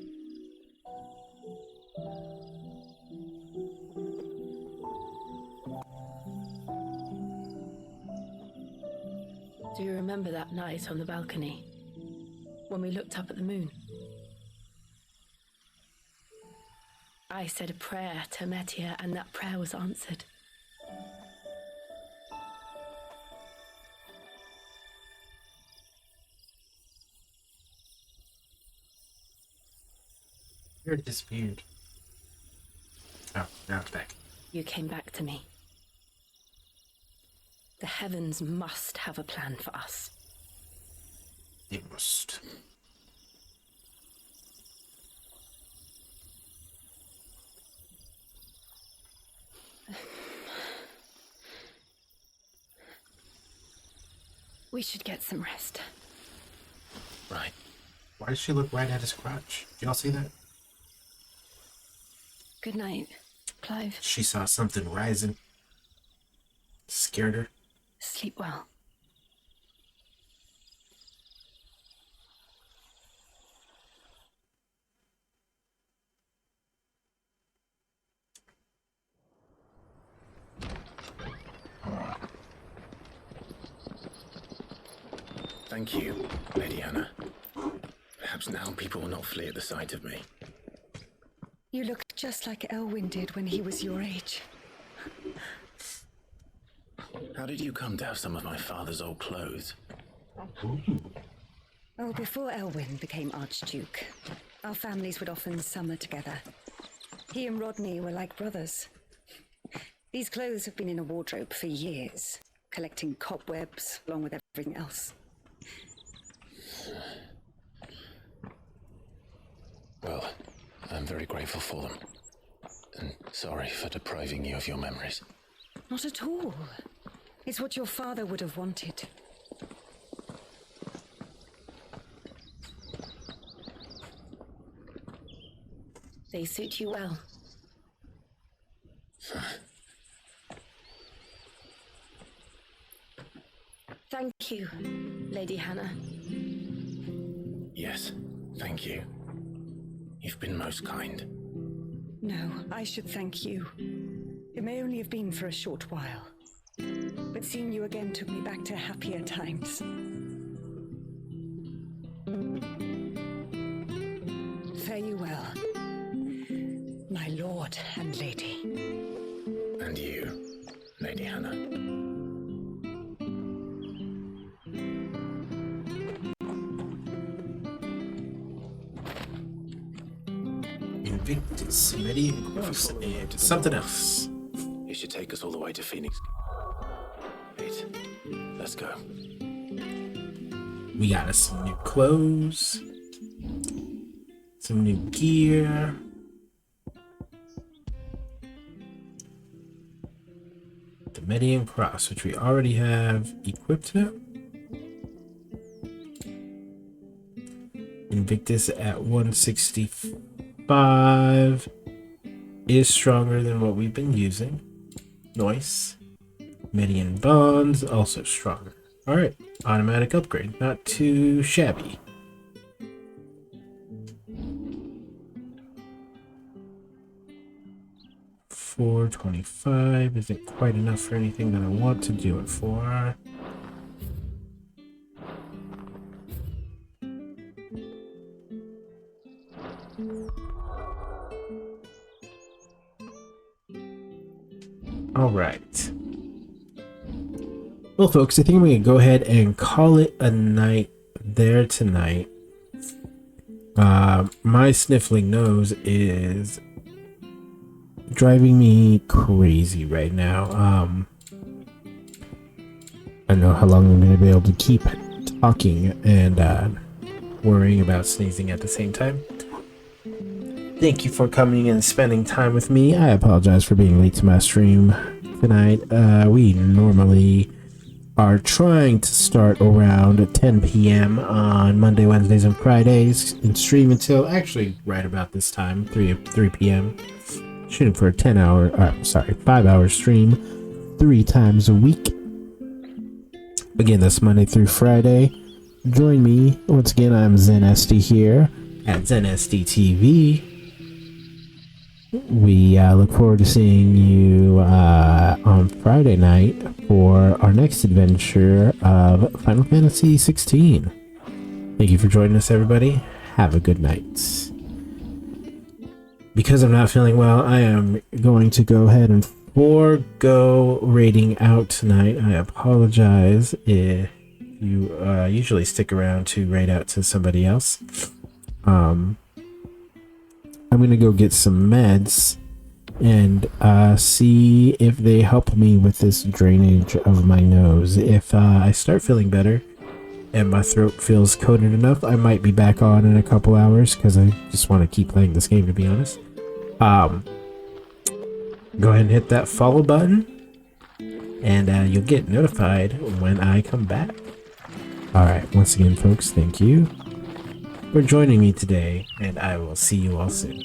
Do you remember that night on the balcony, when we looked up at the moon? I said a prayer to Metia, and that prayer was answered. You're disappeared. Oh, now it's back. You came back to me. The heavens must have a plan for us. They must. We should get some rest. Right. Why does she look right at his crotch? Did y'all see that? Good night, Clive. She saw something rising. Scared her. Sleep well. Thank you, Lady Hannah. Perhaps now people will not flee at the sight of me. You look just like Elwyn did when he was your age. How did you come to have some of my father's old clothes? Oh, before Elwyn became Archduke, our families would often summer together. He and Rodney were like brothers. These clothes have been in a wardrobe for years, collecting cobwebs along with everything else. Well, I'm very grateful for them. And sorry for depriving you of your memories. Not at all. It's what your father would have wanted. They suit you well. Thank you, Lady Hannah. Yes, thank you. You've been most kind. No, I should thank you. It may only have been for a short while, but seeing you again took me back to happier times. Fare you well, my lord and lady. And you, Lady Hannah. Invictus, Medium Cross, and something else. You should take us all the way to Phoenix. Wait, let's go. We got us some new clothes, some new gear. The Medium Cross, which we already have equipped now. Invictus at 165 is stronger than what we've been using. Nice. Median Bonds also stronger. Alright, automatic upgrade. Not too shabby. $425 isn't quite enough for anything that I want to do it for. Alright. Well, folks, I think I'm going to go ahead and call it a night there tonight. My sniffling nose is driving me crazy right now. I don't know how long I'm going to be able to keep talking and worrying about sneezing at the same time. Thank you for coming and spending time with me. I apologize for being late to my stream tonight. We normally are trying to start around 10 p.m. on Monday, Wednesdays, and Fridays and stream until actually right about this time, 3 p.m. Shooting for a 5-hour stream 3 times a week. Again, that's Monday through Friday. Join me. Once again, I'm ZenSD here at ZenSD TV. We look forward to seeing you on Friday night for our next adventure of Final Fantasy XVI. Thank you for joining us, everybody. Have a good night. Because I'm not feeling well, I am going to go ahead and forego raiding out tonight. I apologize if you usually stick around to raid out to somebody else. I'm going to go get some meds and see if they help me with this drainage of my nose. If I start feeling better and my throat feels coated enough, I might be back on in a couple hours because I just want to keep playing this game, to be honest. Go ahead and hit that follow button and you'll get notified when I come back. Alright, once again, folks, thank you for joining me today, and I will see you all soon.